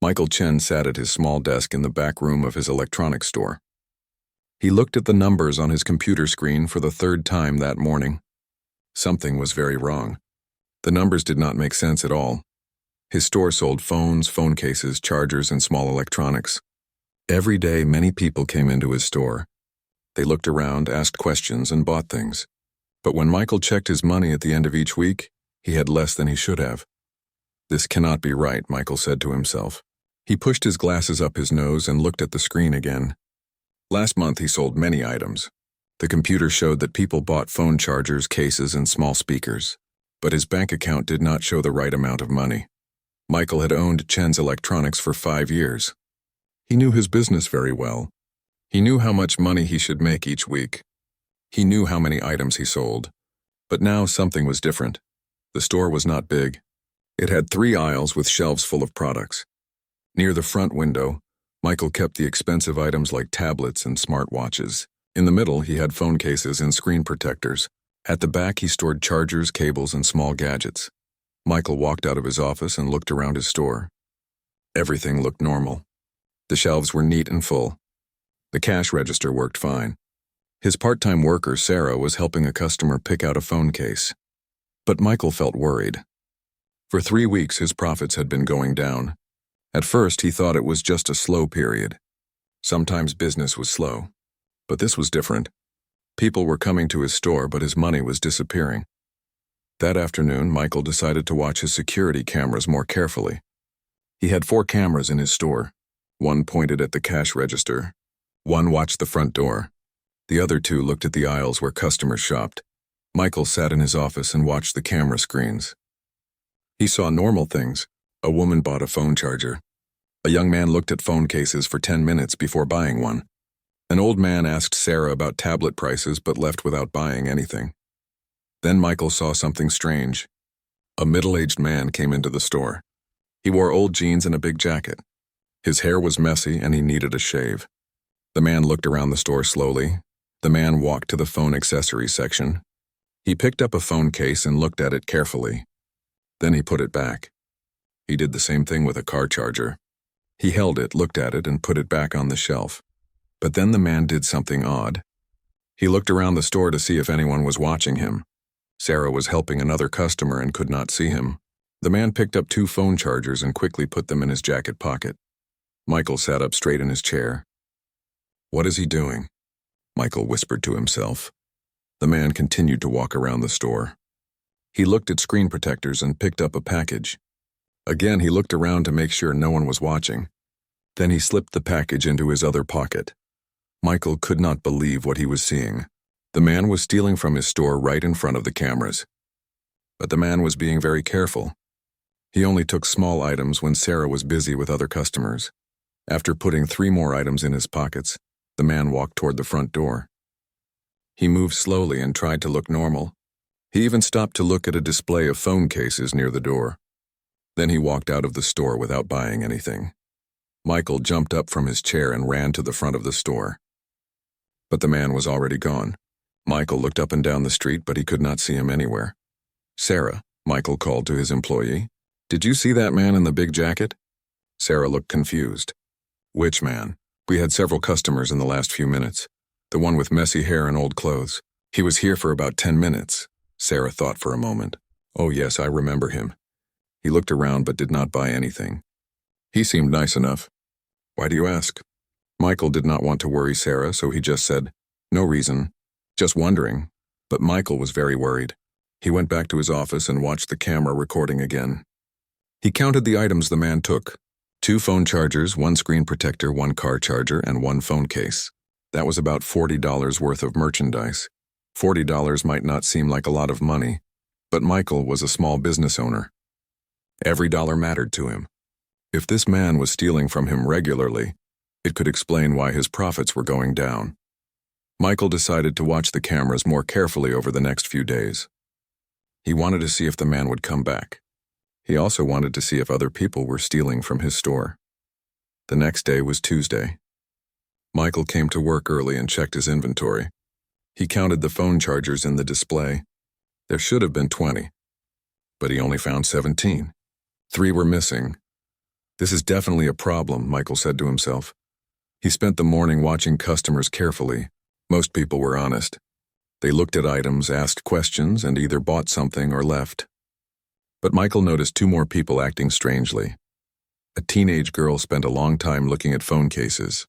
Michael Chen sat at his small desk in the back room of his electronics store. He looked at the numbers on his computer screen for the third time that morning. Something was very wrong. The numbers did not make sense at all. His store sold phones, phone cases, chargers, and small electronics. Every day, many people came into his store. They looked around, asked questions, and bought things. But when Michael checked his money at the end of each week, he had less than he should have. This cannot be right, Michael said to himself. He pushed his glasses up his nose and looked at the screen again. Last month, he sold many items. The computer showed that people bought phone chargers, cases, and small speakers. But his bank account did not show the right amount of money. Michael had owned Chen's Electronics for 5 years. He knew his business very well. He knew how much money he should make each week. He knew how many items he sold. But now something was different. The store was not big. It had 3 aisles with shelves full of products. Near the front window, Michael kept the expensive items like tablets and smartwatches. In the middle, he had phone cases and screen protectors. At the back, he stored chargers, cables, and small gadgets. Michael walked out of his office and looked around his store. Everything looked normal. The shelves were neat and full. The cash register worked fine. His part-time worker, Sarah, was helping a customer pick out a phone case. But Michael felt worried. For 3 weeks, his profits had been going down. At first, he thought it was just a slow period. Sometimes business was slow. But this was different. People were coming to his store, but his money was disappearing. That afternoon, Michael decided to watch his security cameras more carefully. He had 4 cameras in his store. 1 pointed at the cash register. 1 watched the front door. The other 2 looked at the aisles where customers shopped. Michael sat in his office and watched the camera screens. He saw normal things. A woman bought a phone charger. A young man looked at phone cases for 10 minutes before buying one. An old man asked Sarah about tablet prices but left without buying anything. Then Michael saw something strange. A middle-aged man came into the store. He wore old jeans and a big jacket. His hair was messy and he needed a shave. The man looked around the store slowly. The man walked to the phone accessories section. He picked up a phone case and looked at it carefully. Then he put it back. He did the same thing with a car charger. He held it, looked at it, and put it back on the shelf. But then the man did something odd. He looked around the store to see if anyone was watching him. Sarah was helping another customer and could not see him. The man picked up 2 phone chargers and quickly put them in his jacket pocket. Michael sat up straight in his chair. "What is he doing?" Michael whispered to himself. The man continued to walk around the store. He looked at screen protectors and picked up a package. Again, he looked around to make sure no one was watching. Then he slipped the package into his other pocket. Michael could not believe what he was seeing. The man was stealing from his store right in front of the cameras. But the man was being very careful. He only took small items when Sarah was busy with other customers. After putting 3 more items in his pockets, the man walked toward the front door. He moved slowly and tried to look normal. He even stopped to look at a display of phone cases near the door. Then he walked out of the store without buying anything. Michael jumped up from his chair and ran to the front of the store. But the man was already gone. Michael looked up and down the street, but he could not see him anywhere. "Sarah," Michael called to his employee. "Did you see that man in the big jacket?" Sarah looked confused. "Which man?" "We had several customers in the last few minutes. The one with messy hair and old clothes. He was here for about 10 minutes. Sarah thought for a moment. "Oh yes, I remember him." He looked around but did not buy anything. He seemed nice enough. "Why do you ask?" Michael did not want to worry Sarah, so he just said, "No reason. Just wondering." But Michael was very worried. He went back to his office and watched the camera recording again. He counted the items the man took. 2 phone chargers, 1 screen protector, 1 car charger, and 1 phone case. That was about $40 worth of merchandise. $40 might not seem like a lot of money, but Michael was a small business owner. Every dollar mattered to him. If this man was stealing from him regularly, it could explain why his profits were going down. Michael decided to watch the cameras more carefully over the next few days. He wanted to see if the man would come back. He also wanted to see if other people were stealing from his store. The next day was Tuesday. Michael came to work early and checked his inventory. He counted the phone chargers in the display. There should have been 20, but he only found 17. 3 were missing. This is definitely a problem, Michael said to himself. He spent the morning watching customers carefully. Most people were honest. They looked at items, asked questions, and either bought something or left. But Michael noticed two more people acting strangely. A teenage girl spent a long time looking at phone cases.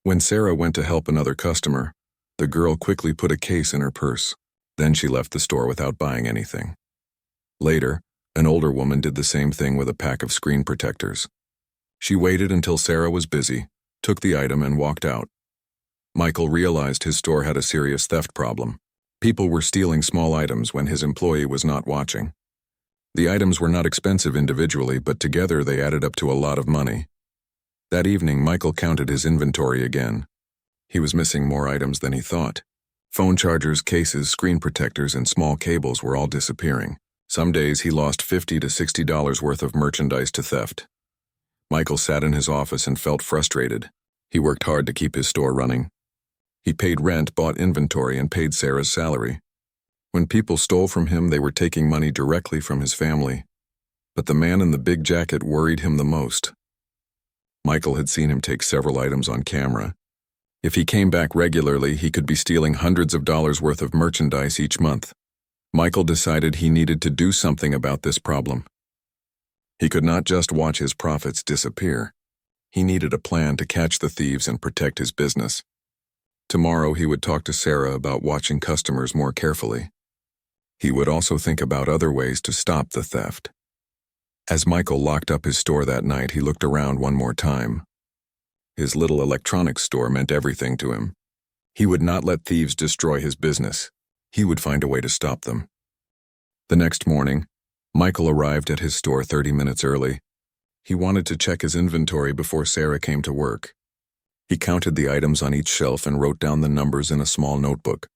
When Sarah went to help another customer, the girl quickly put a case in her purse. Then she left the store without buying anything. Later, an older woman did the same thing with a pack of screen protectors. She waited until Sarah was busy, took the item, and walked out. Michael realized his store had a serious theft problem. People were stealing small items when his employee was not watching. The items were not expensive individually, but together they added up to a lot of money. That evening, Michael counted his inventory again. He was missing more items than he thought. Phone chargers, cases, screen protectors, and small cables were all disappearing. Some days he lost $50 to $60 worth of merchandise to theft. Michael sat in his office and felt frustrated. He worked hard to keep his store running. He paid rent, bought inventory, and paid Sarah's salary. When people stole from him, they were taking money directly from his family. But the man in the big jacket worried him the most. Michael had seen him take several items on camera. If he came back regularly, he could be stealing hundreds of dollars worth of merchandise each month. Michael decided he needed to do something about this problem. He could not just watch his profits disappear. He needed a plan to catch the thieves and protect his business. Tomorrow he would talk to Sarah about watching customers more carefully. He would also think about other ways to stop the theft. As Michael locked up his store that night, he looked around one more time. His little electronics store meant everything to him. He would not let thieves destroy his business. He would find a way to stop them. The next morning, Michael arrived at his store 30 minutes early. He wanted to check his inventory before Sarah came to work. He counted the items on each shelf and wrote down the numbers in a small notebook.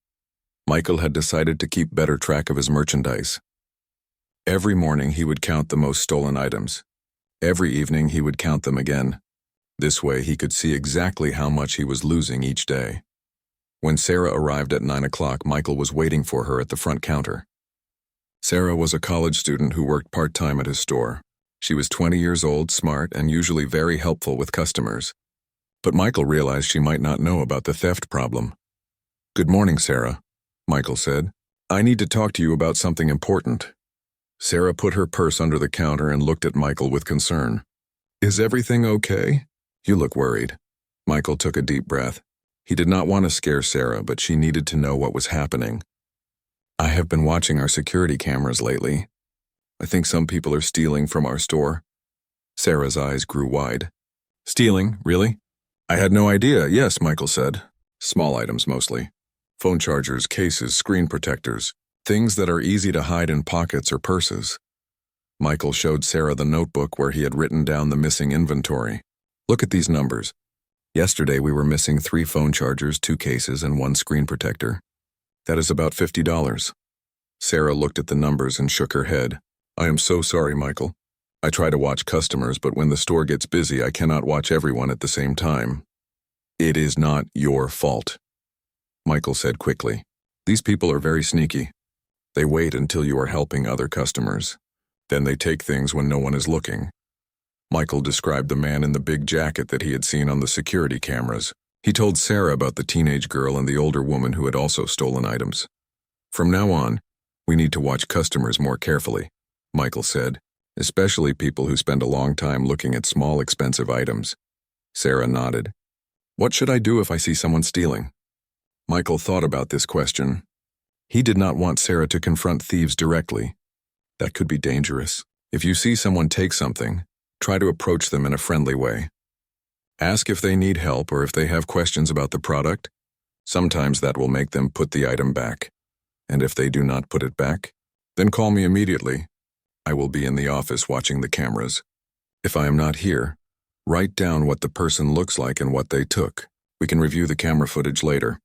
Michael had decided to keep better track of his merchandise. Every morning he would count the most stolen items. Every evening he would count them again. This way he could see exactly how much he was losing each day. When Sarah arrived at 9 o'clock, Michael was waiting for her at the front counter. Sarah was a college student who worked part-time at his store. She was 20 years old, smart, and usually very helpful with customers. But Michael realized she might not know about the theft problem. "Good morning, Sarah," Michael said. "I need to talk to you about something important." Sarah put her purse under the counter and looked at Michael with concern. "Is everything okay? You look worried." Michael took a deep breath. He did not want to scare Sarah, but she needed to know what was happening. "I have been watching our security cameras lately. I think some people are stealing from our store." Sarah's eyes grew wide. "Stealing, really?" "I had no idea." "Yes," Michael said. "Small items mostly. Phone chargers, cases, screen protectors. Things that are easy to hide in pockets or purses." Michael showed Sarah the notebook where he had written down the missing inventory. "Look at these numbers. Yesterday we were missing 3 phone chargers, 2 cases, and 1 screen protector. That is about $50. Sarah looked at the numbers and shook her head. "I am so sorry, Michael. I try to watch customers, but when the store gets busy, I cannot watch everyone at the same time." "It is not your fault," Michael said quickly. "These people are very sneaky. They wait until you are helping other customers. Then they take things when no one is looking." Michael described the man in the big jacket that he had seen on the security cameras. He told Sarah about the teenage girl and the older woman who had also stolen items. "From now on, we need to watch customers more carefully," Michael said, "especially people who spend a long time looking at small, expensive items." Sarah nodded. "What should I do if I see someone stealing?" Michael thought about this question. He did not want Sarah to confront thieves directly. That could be dangerous. If you see someone take something, try to approach them in a friendly way. Ask if they need help or if they have questions about the product. Sometimes that will make them put the item back. And if they do not put it back, then call me immediately. I will be in the office watching the cameras. If I am not here, write down what the person looks like and what they took. We can review the camera footage later.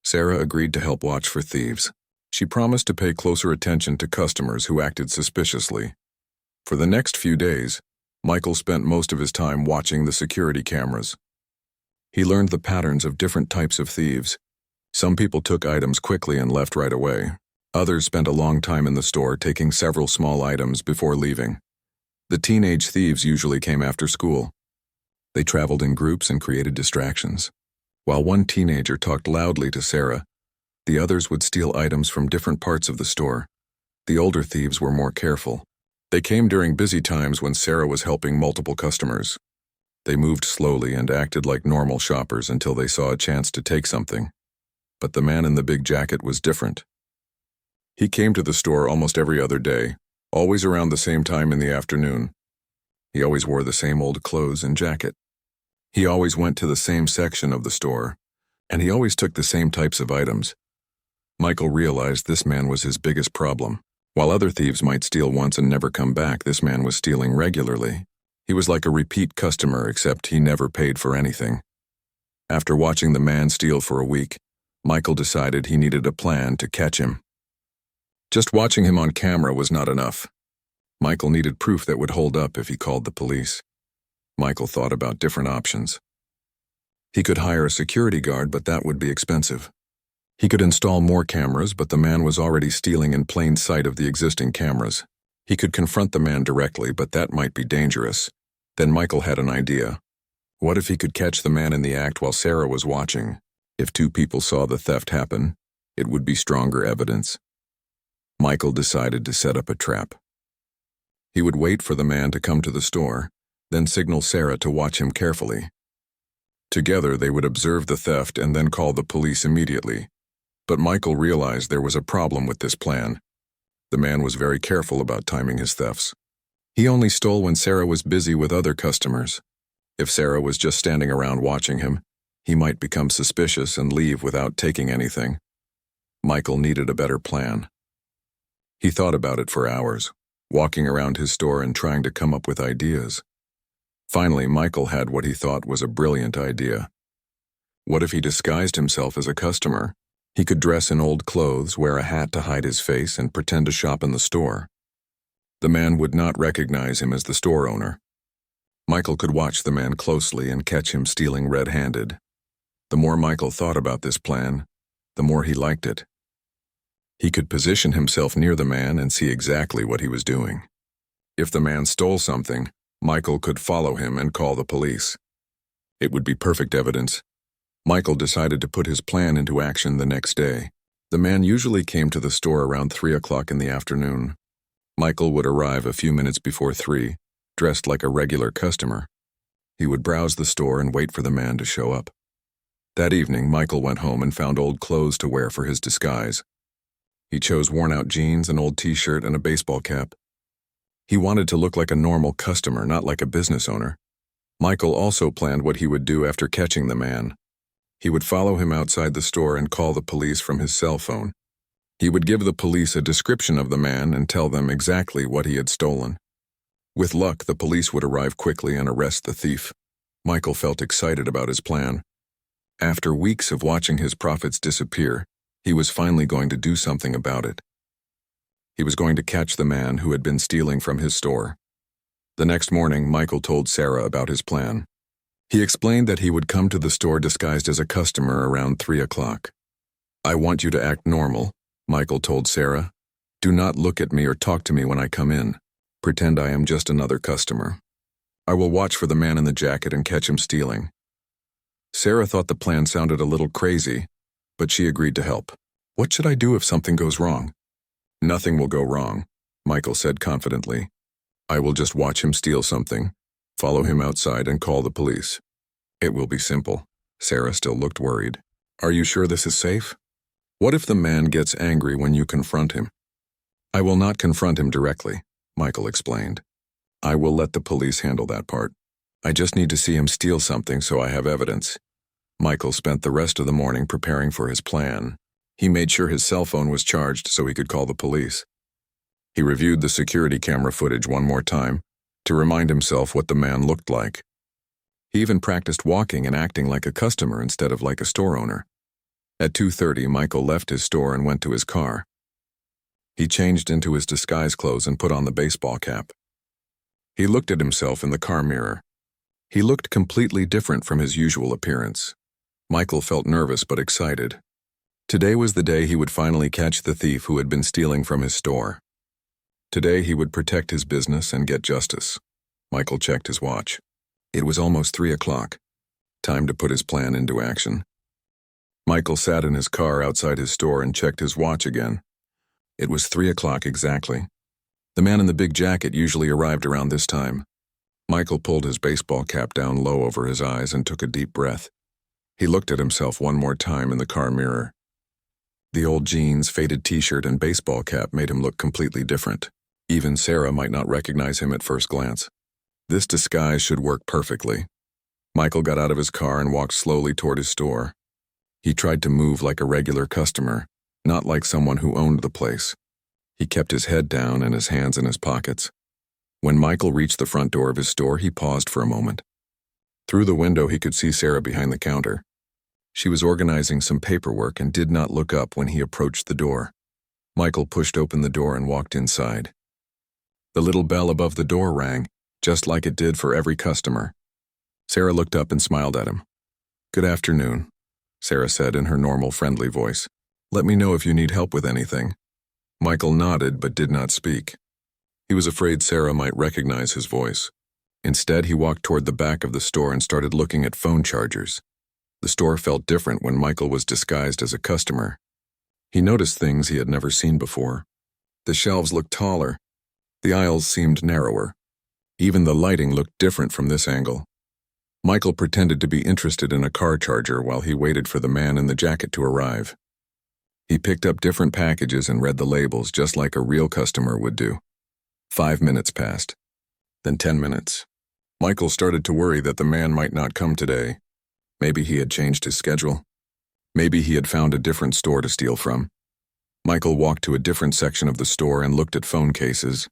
Sarah agreed to help watch for thieves. She promised to pay closer attention to customers who acted suspiciously. For the next few days, Michael spent most of his time watching the security cameras. He learned the patterns of different types of thieves. Some people took items quickly and left right away. Others spent a long time in the store taking several small items before leaving. The teenage thieves usually came after school. They traveled in groups and created distractions. While one teenager talked loudly to Sarah, the others would steal items from different parts of the store. The older thieves were more careful. They came during busy times when Sarah was helping multiple customers. They moved slowly and acted like normal shoppers until they saw a chance to take something. But the man in the big jacket was different. He came to the store almost every other day, always around the same time in the afternoon. He always wore the same old clothes and jacket. He always went to the same section of the store, and he always took the same types of items. Michael realized this man was his biggest problem. While other thieves might steal once and never come back, this man was stealing regularly. He was like a repeat customer, except he never paid for anything. After watching the man steal for a week, Michael decided he needed a plan to catch him. Just watching him on camera was not enough. Michael needed proof that would hold up if he called the police. Michael thought about different options. He could hire a security guard, but that would be expensive. He could install more cameras, but the man was already stealing in plain sight of the existing cameras. He could confront the man directly, but that might be dangerous. Then Michael had an idea. What if he could catch the man in the act while Sarah was watching? If two people saw the theft happen, it would be stronger evidence. Michael decided to set up a trap. He would wait for the man to come to the store, then signal Sarah to watch him carefully. Together, they would observe the theft and then call the police immediately. But Michael realized there was a problem with this plan. The man was very careful about timing his thefts. He only stole when Sarah was busy with other customers. If Sarah was just standing around watching him, he might become suspicious and leave without taking anything. Michael needed a better plan. He thought about it for hours, walking around his store and trying to come up with ideas. Finally, Michael had what he thought was a brilliant idea. What if he disguised himself as a customer? He could dress in old clothes, wear a hat to hide his face, and pretend to shop in the store. The man would not recognize him as the store owner. Michael could watch the man closely and catch him stealing red-handed. The more Michael thought about this plan, the more he liked it. He could position himself near the man and see exactly what he was doing. If the man stole something, Michael could follow him and call the police. It would be perfect evidence. Michael decided to put his plan into action the next day. The man usually came to the store around 3 o'clock in the afternoon. Michael would arrive a few minutes before 3, dressed like a regular customer. He would browse the store and wait for the man to show up. That evening, Michael went home and found old clothes to wear for his disguise. He chose worn-out jeans, an old t-shirt, and a baseball cap. He wanted to look like a normal customer, not like a business owner. Michael also planned what he would do after catching the man. He would follow him outside the store and call the police from his cell phone. He would give the police a description of the man and tell them exactly what he had stolen. With luck, the police would arrive quickly and arrest the thief. Michael felt excited about his plan. After weeks of watching his profits disappear, he was finally going to do something about it. He was going to catch the man who had been stealing from his store. The next morning, Michael told Sarah about his plan. He explained that he would come to the store disguised as a customer around 3 o'clock. "I want you to act normal," Michael told Sarah. "Do not look at me or talk to me when I come in. Pretend I am just another customer. I will watch for the man in the jacket and catch him stealing." Sarah thought the plan sounded a little crazy, but she agreed to help. "What should I do if something goes wrong?" "Nothing will go wrong," Michael said confidently. "I will just watch him steal something, follow him outside, and call the police. It will be simple." Sarah still looked worried. "Are you sure this is safe? What if the man gets angry when you confront him?" "I will not confront him directly," Michael explained. "I will let the police handle that part. I just need to see him steal something so I have evidence." Michael spent the rest of the morning preparing for his plan. He made sure his cell phone was charged so he could call the police. He reviewed the security camera footage one more time to remind himself what the man looked like. He even practiced walking and acting like a customer instead of like a store owner. At 2:30, Michael left his store and went to his car. He changed into his disguise clothes and put on the baseball cap. He looked at himself in the car mirror. He looked completely different from his usual appearance. Michael felt nervous but excited. Today was the day he would finally catch the thief who had been stealing from his store. Today he would protect his business and get justice. Michael checked his watch. It was almost 3 o'clock. Time to put his plan into action. Michael sat in his car outside his store and checked his watch again. It was 3 o'clock exactly. The man in the big jacket usually arrived around this time. Michael pulled his baseball cap down low over his eyes and took a deep breath. He looked at himself one more time in the car mirror. The old jeans, faded t-shirt, and baseball cap made him look completely different. Even Sarah might not recognize him at first glance. This disguise should work perfectly. Michael got out of his car and walked slowly toward his store. He tried to move like a regular customer, not like someone who owned the place. He kept his head down and his hands in his pockets. When Michael reached the front door of his store, he paused for a moment. Through the window, he could see Sarah behind the counter. She was organizing some paperwork and did not look up when he approached the door. Michael pushed open the door and walked inside. The little bell above the door rang, just like it did for every customer. Sarah looked up and smiled at him. "Good afternoon," Sarah said in her normal, friendly voice. "Let me know if you need help with anything." Michael nodded but did not speak. He was afraid Sarah might recognize his voice. Instead, he walked toward the back of the store and started looking at phone chargers. The store felt different when Michael was disguised as a customer. He noticed things he had never seen before. The shelves looked taller. The aisles seemed narrower. Even the lighting looked different from this angle. Michael pretended to be interested in a car charger while he waited for the man in the jacket to arrive. He picked up different packages and read the labels just like a real customer would do. 5 minutes passed. Then 10 minutes. Michael started to worry that the man might not come today. Maybe he had changed his schedule. Maybe he had found a different store to steal from. Michael walked to a different section of the store and looked at phone cases.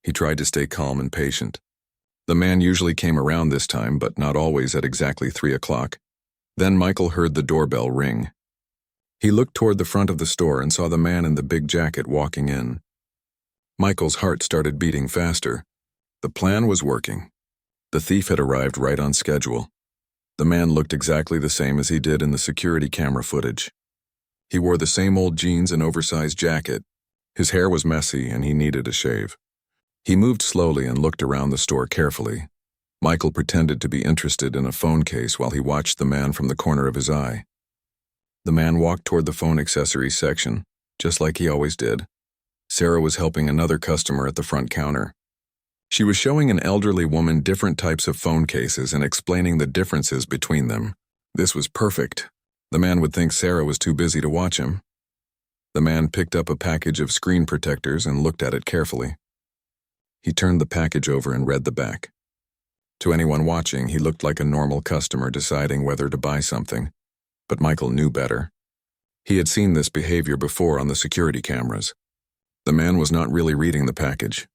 He tried to stay calm and patient. The man usually came around this time, but not always at exactly 3 o'clock. Then Michael heard the doorbell ring. He looked toward the front of the store and saw the man in the big jacket walking in. Michael's heart started beating faster. The plan was working. The thief had arrived right on schedule. The man looked exactly the same as he did in the security camera footage. He wore the same old jeans and oversized jacket. His hair was messy and he needed a shave. He moved slowly and looked around the store carefully. Michael pretended to be interested in a phone case while he watched the man from the corner of his eye. The man walked toward the phone accessories section, just like he always did. Sarah was helping another customer at the front counter. She was showing an elderly woman different types of phone cases and explaining the differences between them. This was perfect. The man would think Sarah was too busy to watch him. The man picked up a package of screen protectors and looked at it carefully. He turned the package over and read the back. To anyone watching, he looked like a normal customer deciding whether to buy something. But Michael knew better. He had seen this behavior before on the security cameras. The man was not really reading the package.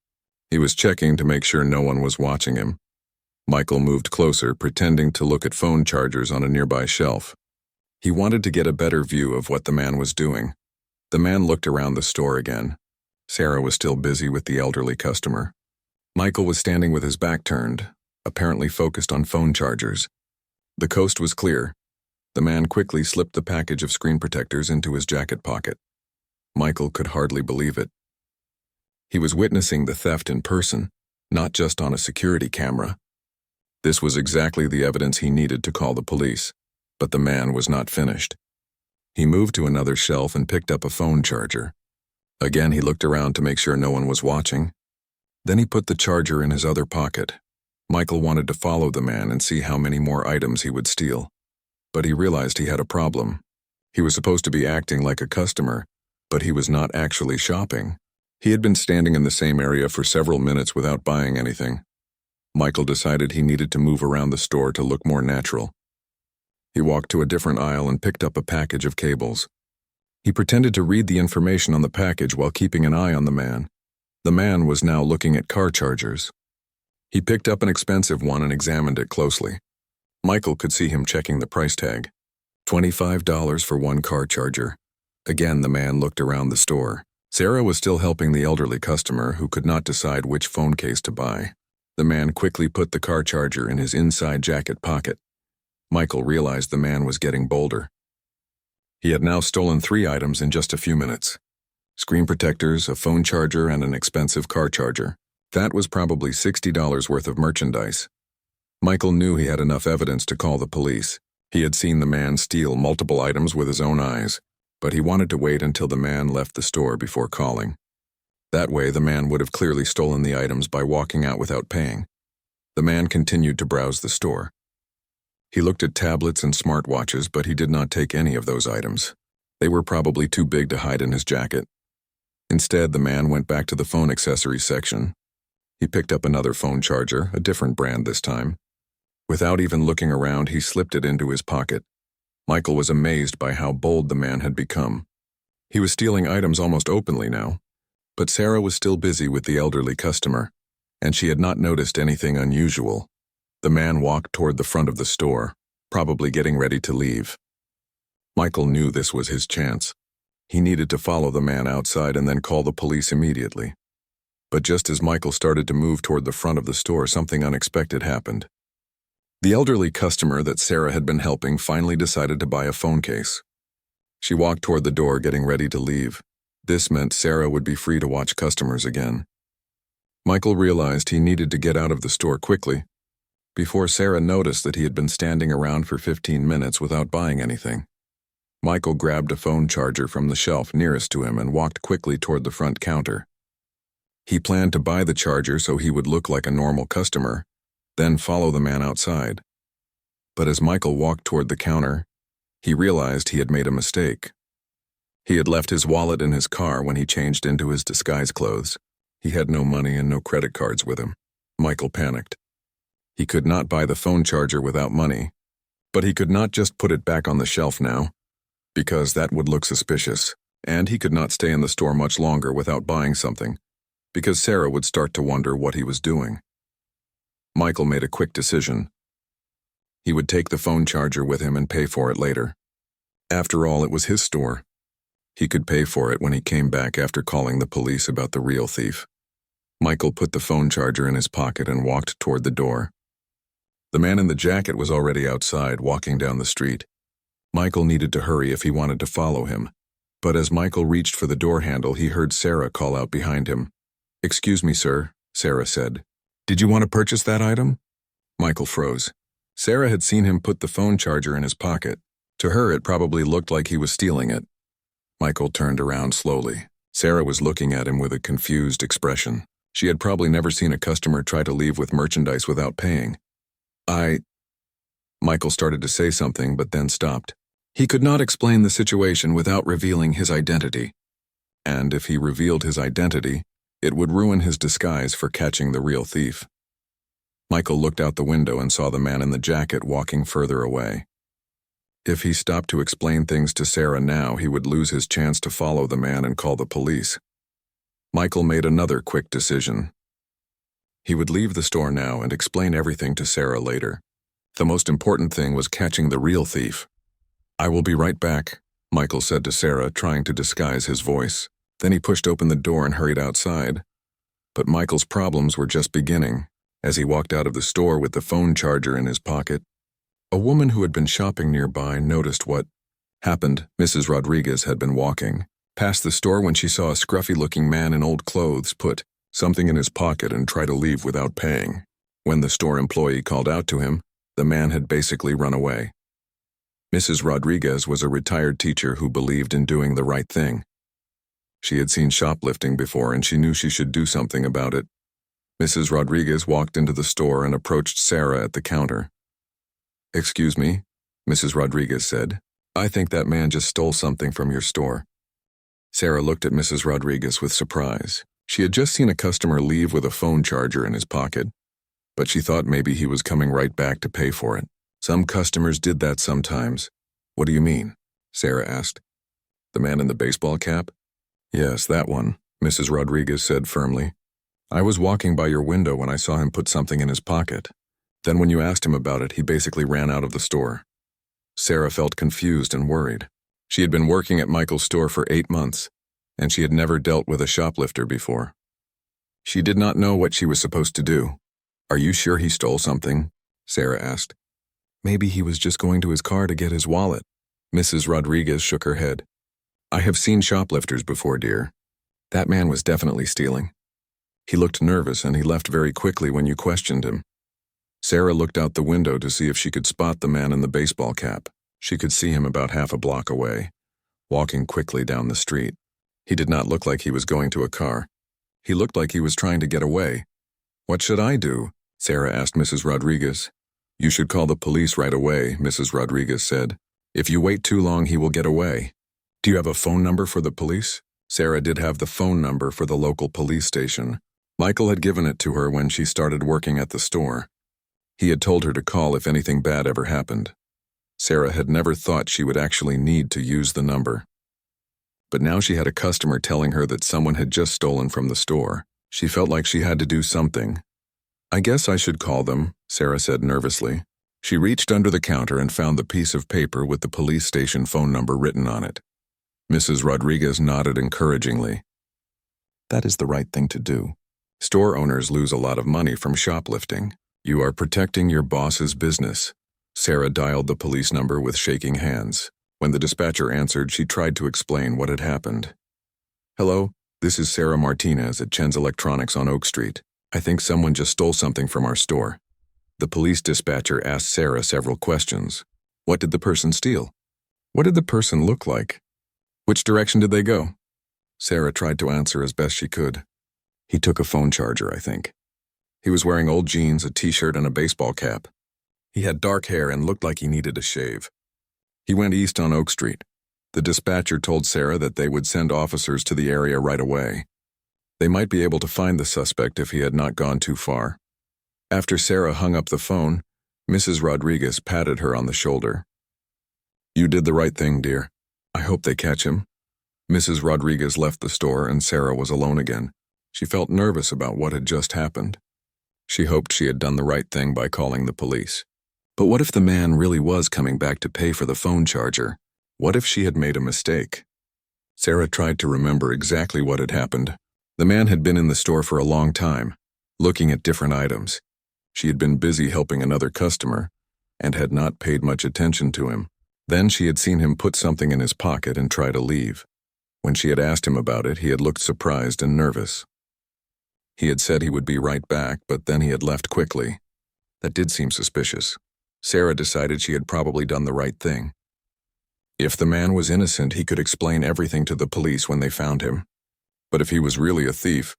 He was checking to make sure no one was watching him. Michael moved closer, pretending to look at phone chargers on a nearby shelf. He wanted to get a better view of what the man was doing. The man looked around the store again. Sarah was still busy with the elderly customer. Michael was standing with his back turned, apparently focused on phone chargers. The coast was clear. The man quickly slipped the package of screen protectors into his jacket pocket. Michael could hardly believe it. He was witnessing the theft in person, not just on a security camera. This was exactly the evidence he needed to call the police, but the man was not finished. He moved to another shelf and picked up a phone charger. Again, he looked around to make sure no one was watching. Then he put the charger in his other pocket. Michael wanted to follow the man and see how many more items he would steal. But he realized he had a problem. He was supposed to be acting like a customer, but he was not actually shopping. He had been standing in the same area for several minutes without buying anything. Michael decided he needed to move around the store to look more natural. He walked to a different aisle and picked up a package of cables. He pretended to read the information on the package while keeping an eye on the man. The man was now looking at car chargers. He picked up an expensive one and examined it closely. Michael could see him checking the price tag. $25 for one car charger. Again, the man looked around the store. Sarah was still helping the elderly customer who could not decide which phone case to buy. The man quickly put the car charger in his inside jacket pocket. Michael realized the man was getting bolder. He had now stolen 3 items in just a few minutes. screen protectors, a phone charger, and an expensive car charger. That was probably $60 worth of merchandise. Michael knew he had enough evidence to call the police. He had seen the man steal multiple items with his own eyes, but he wanted to wait until the man left the store before calling. That way, the man would have clearly stolen the items by walking out without paying. The man continued to browse the store. He looked at tablets and smartwatches, but he did not take any of those items. They were probably too big to hide in his jacket. Instead, the man went back to the phone accessories section. He picked up another phone charger, a different brand this time. Without even looking around, he slipped it into his pocket. Michael was amazed by how bold the man had become. He was stealing items almost openly now. But Sarah was still busy with the elderly customer, and she had not noticed anything unusual. The man walked toward the front of the store, probably getting ready to leave. Michael knew this was his chance. He needed to follow the man outside and then call the police immediately. But just as Michael started to move toward the front of the store, something unexpected happened. The elderly customer that Sarah had been helping finally decided to buy a phone case. She walked toward the door, getting ready to leave. This meant Sarah would be free to watch customers again. Michael realized he needed to get out of the store quickly, before Sarah noticed that he had been standing around for 15 minutes without buying anything. Michael grabbed a phone charger from the shelf nearest to him and walked quickly toward the front counter. He planned to buy the charger so he would look like a normal customer, then follow the man outside. But as Michael walked toward the counter, he realized he had made a mistake. He had left his wallet in his car when he changed into his disguise clothes. He had no money and no credit cards with him. Michael panicked. He could not buy the phone charger without money, but he could not just put it back on the shelf now, because that would look suspicious, and he could not stay in the store much longer without buying something, because Sarah would start to wonder what he was doing. Michael made a quick decision. He would take the phone charger with him and pay for it later. After all, it was his store. He could pay for it when he came back after calling the police about the real thief. Michael put the phone charger in his pocket and walked toward the door. The man in the jacket was already outside, walking down the street. Michael needed to hurry if he wanted to follow him, but as Michael reached for the door handle, he heard Sarah call out behind him. "Excuse me, sir," Sarah said. "Did you want to purchase that item?" Michael froze. Sarah had seen him put the phone charger in his pocket. To her, it probably looked like he was stealing it. Michael turned around slowly. Sarah was looking at him with a confused expression. She had probably never seen a customer try to leave with merchandise without paying. Michael started to say something, but then stopped. He could not explain the situation without revealing his identity. And if he revealed his identity, it would ruin his disguise for catching the real thief. Michael looked out the window and saw the man in the jacket walking further away. If he stopped to explain things to Sarah now, he would lose his chance to follow the man and call the police. Michael made another quick decision. He would leave the store now and explain everything to Sarah later. The most important thing was catching the real thief. "I will be right back," Michael said to Sarah, trying to disguise his voice. Then he pushed open the door and hurried outside. But Michael's problems were just beginning. As he walked out of the store with the phone charger in his pocket, a woman who had been shopping nearby noticed what happened. Mrs. Rodriguez had been walking past the store when she saw a scruffy-looking man in old clothes put something in his pocket and try to leave without paying. When the store employee called out to him, the man had basically run away. Mrs. Rodriguez was a retired teacher who believed in doing the right thing. She had seen shoplifting before and she knew she should do something about it. Mrs. Rodriguez walked into the store and approached Sarah at the counter. "Excuse me," Mrs. Rodriguez said. "I think that man just stole something from your store." Sarah looked at Mrs. Rodriguez with surprise. She had just seen a customer leave with a phone charger in his pocket, but she thought maybe he was coming right back to pay for it. "Some customers did that sometimes." "What do you mean?" Sarah asked. "The man in the baseball cap?" "Yes, that one," Mrs. Rodriguez said firmly. "I was walking by your window when I saw him put something in his pocket. Then when you asked him about it, he basically ran out of the store." Sarah felt confused and worried. She had been working at Michael's store for 8 months, and she had never dealt with a shoplifter before. She did not know what she was supposed to do. "Are you sure he stole something?" Sarah asked. "Maybe he was just going to his car to get his wallet." Mrs. Rodriguez shook her head. "I have seen shoplifters before, dear. That man was definitely stealing. He looked nervous and he left very quickly when you questioned him. Sarah looked out the window to see if she could spot the man in the baseball cap. She could see him about half a block away, walking quickly down the street. He did not look like he was going to a car. He looked like he was trying to get away. "What should I do?" Sarah asked Mrs. Rodriguez. "You should call the police right away," Mrs. Rodriguez said. "If you wait too long, he will get away." "Do you have a phone number for the police?" Sarah did have the phone number for the local police station. Michael had given it to her when she started working at the store. He had told her to call if anything bad ever happened. Sarah had never thought she would actually need to use the number. But now she had a customer telling her that someone had just stolen from the store. She felt like she had to do something. "I guess I should call them," Sarah said nervously. She reached under the counter and found the piece of paper with the police station phone number written on it. Mrs. Rodriguez nodded encouragingly. "That is the right thing to do. Store owners lose a lot of money from shoplifting. You are protecting your boss's business." Sarah dialed the police number with shaking hands. When the dispatcher answered, she tried to explain what had happened. "Hello, this is Sarah Martinez at Chen's Electronics on Oak Street. I think someone just stole something from our store." The police dispatcher asked Sarah several questions. What did the person steal? What did the person look like? Which direction did they go? Sarah tried to answer as best she could. "He took a phone charger, I think. He was wearing old jeans, a t-shirt, and a baseball cap. He had dark hair and looked like he needed a shave. He went east on Oak Street." The dispatcher told Sarah that they would send officers to the area right away. They might be able to find the suspect if he had not gone too far. After Sarah hung up the phone, Mrs. Rodriguez patted her on the shoulder. "You did the right thing, dear. I hope they catch him." Mrs. Rodriguez left the store and Sarah was alone again. She felt nervous about what had just happened. She hoped she had done the right thing by calling the police. But what if the man really was coming back to pay for the phone charger? What if she had made a mistake? Sarah tried to remember exactly what had happened. The man had been in the store for a long time, looking at different items. She had been busy helping another customer and had not paid much attention to him. Then she had seen him put something in his pocket and try to leave. When she had asked him about it, he had looked surprised and nervous. He had said he would be right back, but then he had left quickly. That did seem suspicious. Sarah decided she had probably done the right thing. If the man was innocent, he could explain everything to the police when they found him. But if he was really a thief,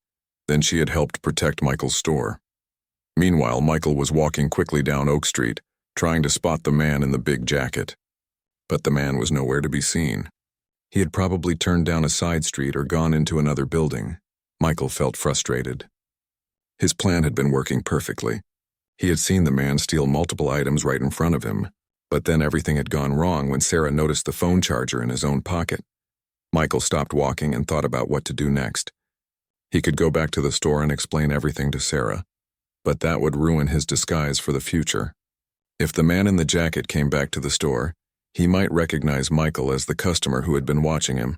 then she had helped protect Michael's store. Meanwhile, Michael was walking quickly down Oak Street, trying to spot the man in the big jacket. But the man was nowhere to be seen. He had probably turned down a side street or gone into another building. Michael felt frustrated. His plan had been working perfectly. He had seen the man steal multiple items right in front of him, but then everything had gone wrong when Sarah noticed the phone charger in his own pocket. Michael stopped walking and thought about what to do next. He could go back to the store and explain everything to Sarah, but that would ruin his disguise for the future. If the man in the jacket came back to the store, he might recognize Michael as the customer who had been watching him.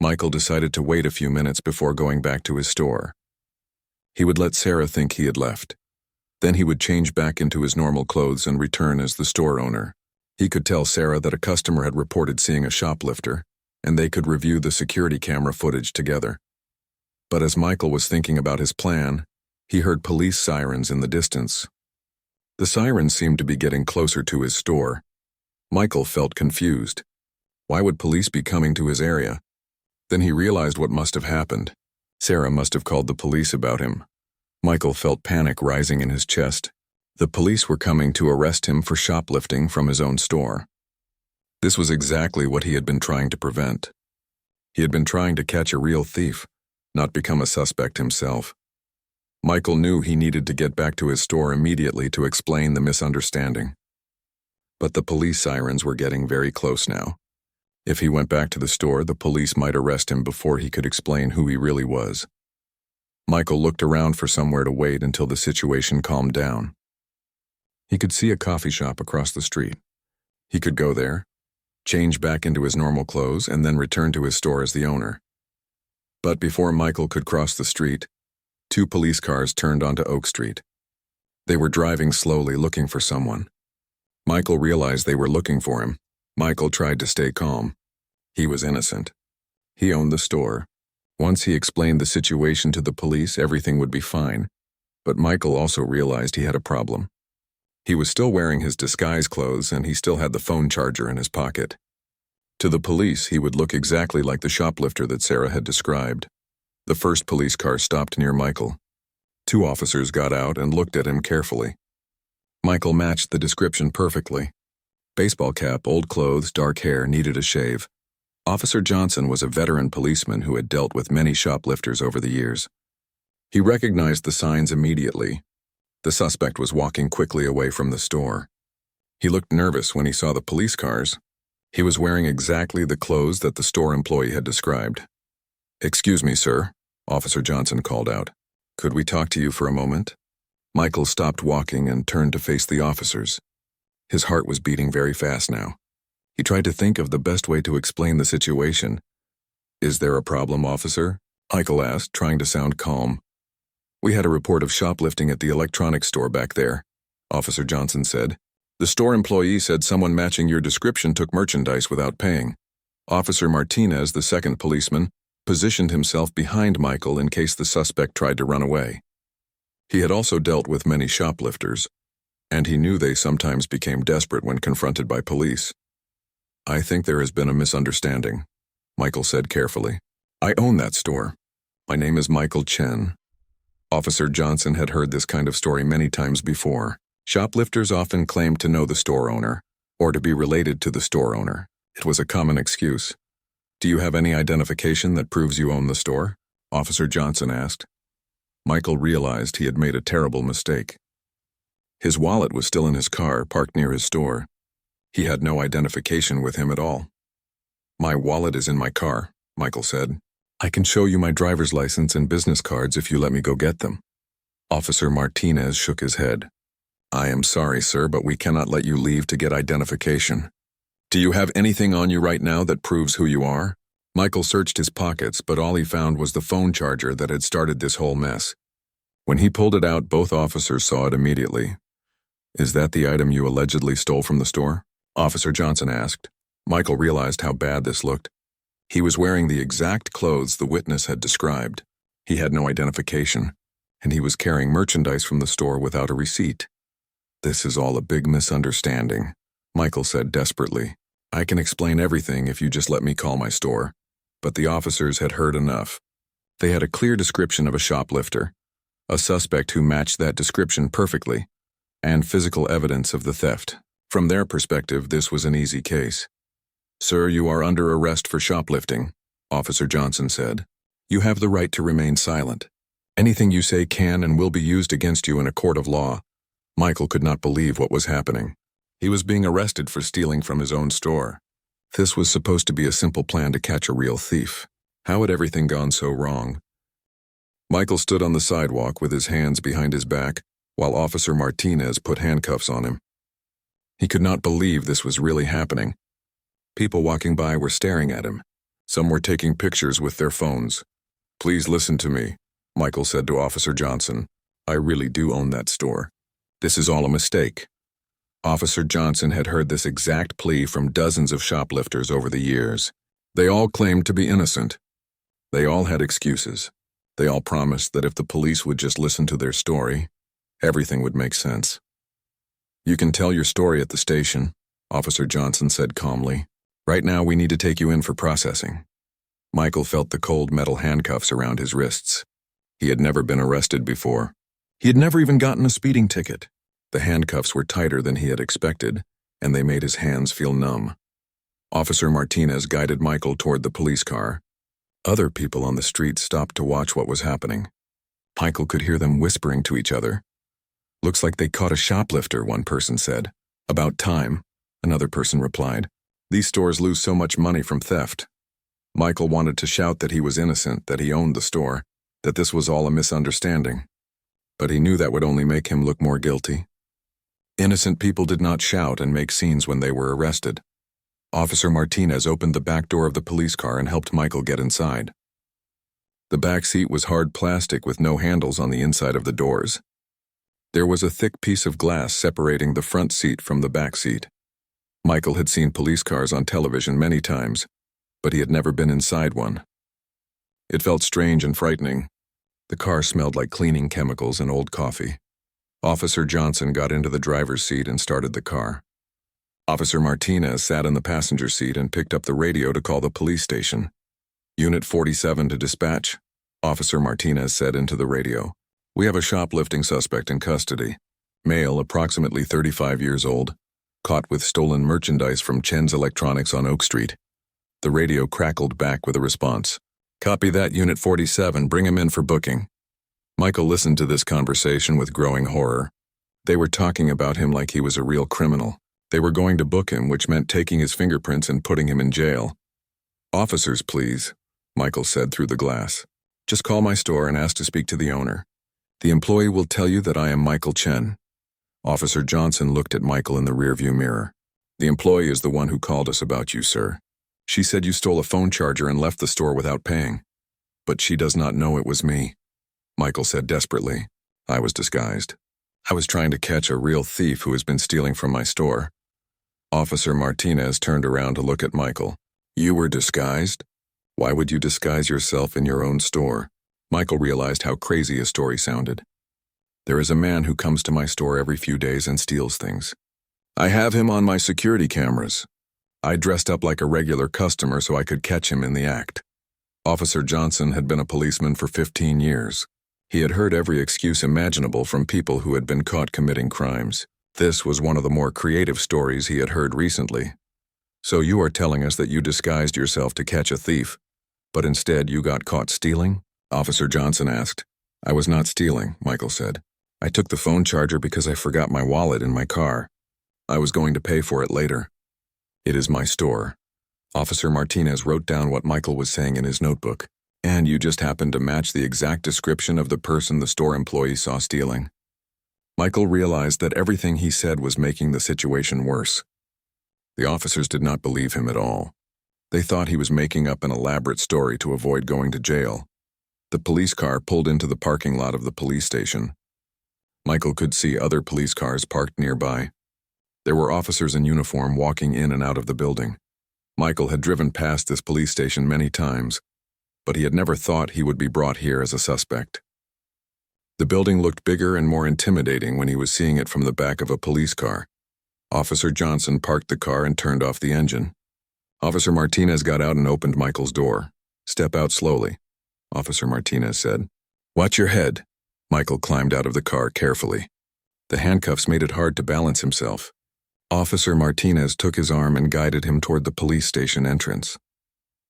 Michael decided to wait a few minutes before going back to his store. He would let Sarah think he had left. Then he would change back into his normal clothes and return as the store owner. He could tell Sarah that a customer had reported seeing a shoplifter, and they could review the security camera footage together. But as Michael was thinking about his plan, he heard police sirens in the distance. The sirens seemed to be getting closer to his store. Michael felt confused. Why would police be coming to his area? Then he realized what must have happened. Sarah must have called the police about him. Michael felt panic rising in his chest. The police were coming to arrest him for shoplifting from his own store. This was exactly what he had been trying to prevent. He had been trying to catch a real thief, not become a suspect himself. Michael knew he needed to get back to his store immediately to explain the misunderstanding. But the police sirens were getting very close now. If he went back to the store, the police might arrest him before he could explain who he really was. Michael looked around for somewhere to wait until the situation calmed down. He could see a coffee shop across the street. He could go there, change back into his normal clothes, and then return to his store as the owner. But before Michael could cross the street, 2 police cars turned onto Oak Street. They were driving slowly, looking for someone. Michael realized they were looking for him. Michael tried to stay calm. He was innocent. He owned the store. Once he explained the situation to the police, everything would be fine. But Michael also realized he had a problem. He was still wearing his disguise clothes and he still had the phone charger in his pocket. To the police, he would look exactly like the shoplifter that Sarah had described. The first police car stopped near Michael. 2 officers got out and looked at him carefully. Michael matched the description perfectly. Baseball cap, old clothes, dark hair, needed a shave. Officer Johnson was a veteran policeman who had dealt with many shoplifters over the years. He recognized the signs immediately. The suspect was walking quickly away from the store. He looked nervous when he saw the police cars. He was wearing exactly the clothes that the store employee had described. "Excuse me, sir," Officer Johnson called out. "Could we talk to you for a moment?" Michael stopped walking and turned to face the officers. His heart was beating very fast now. He tried to think of the best way to explain the situation. "Is there a problem, officer?" Michael asked, trying to sound calm. "We had a report of shoplifting at the electronics store back there," Officer Johnson said. "The store employee said someone matching your description took merchandise without paying." Officer Martinez, the second policeman, positioned himself behind Michael in case the suspect tried to run away. He had also dealt with many shoplifters, and he knew they sometimes became desperate when confronted by police. "I think there has been a misunderstanding," Michael said carefully. "I own that store. My name is Michael Chen." Officer Johnson had heard this kind of story many times before. Shoplifters often claimed to know the store owner, or to be related to the store owner. It was a common excuse. "Do you have any identification that proves you own the store?" Officer Johnson asked. Michael realized he had made a terrible mistake. His wallet was still in his car, parked near his store. He had no identification with him at all. "My wallet is in my car," Michael said. "I can show you my driver's license and business cards if you let me go get them." Officer Martinez shook his head. "I am sorry, sir, but we cannot let you leave to get identification. Do you have anything on you right now that proves who you are?" Michael searched his pockets, but all he found was the phone charger that had started this whole mess. When he pulled it out, both officers saw it immediately. "Is that the item you allegedly stole from the store?" Officer Johnson asked. Michael realized how bad this looked. He was wearing the exact clothes the witness had described. He had no identification, and he was carrying merchandise from the store without a receipt. "This is all a big misunderstanding," Michael said desperately. "I can explain everything if you just let me call my store." But the officers had heard enough. They had a clear description of a shoplifter, a suspect who matched that description perfectly, and physical evidence of the theft. From their perspective, this was an easy case. "Sir, you are under arrest for shoplifting," Officer Johnson said. "You have the right to remain silent. Anything you say can and will be used against you in a court of law." Michael could not believe what was happening. He was being arrested for stealing from his own store. This was supposed to be a simple plan to catch a real thief. How had everything gone so wrong? Michael stood on the sidewalk with his hands behind his back, while Officer Martinez put handcuffs on him. He could not believe this was really happening. People walking by were staring at him. Some were taking pictures with their phones. "Please listen to me," Michael said to Officer Johnson. "I really do own that store. This is all a mistake." Officer Johnson had heard this exact plea from dozens of shoplifters over the years. They all claimed to be innocent. They all had excuses. They all promised that if the police would just listen to their story, everything would make sense. "You can tell your story at the station," Officer Johnson said calmly. "Right now we need to take you in for processing." Michael felt the cold metal handcuffs around his wrists. He had never been arrested before. He had never even gotten a speeding ticket. The handcuffs were tighter than he had expected, and they made his hands feel numb. Officer Martinez guided Michael toward the police car. Other people on the street stopped to watch what was happening. Michael could hear them whispering to each other. "Looks like they caught a shoplifter," one person said. "About time," another person replied. "These stores lose so much money from theft." Michael wanted to shout that he was innocent, that he owned the store, that this was all a misunderstanding. But he knew that would only make him look more guilty. Innocent people did not shout and make scenes when they were arrested. Officer Martinez opened the back door of the police car and helped Michael get inside. The back seat was hard plastic with no handles on the inside of the doors. There was a thick piece of glass separating the front seat from the back seat. Michael had seen police cars on television many times, but he had never been inside one. It felt strange and frightening. The car smelled like cleaning chemicals and old coffee. Officer Johnson got into the driver's seat and started the car. Officer Martinez sat in the passenger seat and picked up the radio to call the police station. Unit 47 to dispatch, Officer Martinez said into the radio. We have a shoplifting suspect in custody. Male, approximately 35 years old, caught with stolen merchandise from Chen's Electronics on Oak Street. The radio crackled back with a response. Copy that, Unit 47, bring him in for booking. Michael listened to this conversation with growing horror. They were talking about him like he was a real criminal. They were going to book him, which meant taking his fingerprints and putting him in jail. Officers, please, Michael said through the glass. Just call my store and ask to speak to the owner. The employee will tell you that I am Michael Chen. Officer Johnson looked at Michael in the rearview mirror. The employee is the one who called us about you, sir. She said you stole a phone charger and left the store without paying. But she does not know it was me. Michael said desperately. I was disguised. I was trying to catch a real thief who has been stealing from my store. Officer Martinez turned around to look at Michael. You were disguised? Why would you disguise yourself in your own store? Michael realized how crazy his story sounded. There is a man who comes to my store every few days and steals things. I have him on my security cameras. I dressed up like a regular customer so I could catch him in the act. Officer Johnson had been a policeman for 15 years. He had heard every excuse imaginable from people who had been caught committing crimes. This was one of the more creative stories he had heard recently. So you are telling us that you disguised yourself to catch a thief, but instead you got caught stealing? Officer Johnson asked. I was not stealing, Michael said. I took the phone charger because I forgot my wallet in my car. I was going to pay for it later. It is my store. Officer Martinez wrote down what Michael was saying in his notebook. And you just happened to match the exact description of the person the store employee saw stealing. Michael realized that everything he said was making the situation worse. The officers did not believe him at all. They thought he was making up an elaborate story to avoid going to jail. The police car pulled into the parking lot of the police station. Michael could see other police cars parked nearby. There were officers in uniform walking in and out of the building. Michael had driven past this police station many times, but he had never thought he would be brought here as a suspect. The building looked bigger and more intimidating when he was seeing it from the back of a police car. Officer Johnson parked the car and turned off the engine. Officer Martinez got out and opened Michael's door. Step out slowly, Officer Martinez said. Watch your head. Michael climbed out of the car carefully. The handcuffs made it hard to balance himself. Officer Martinez took his arm and guided him toward the police station entrance.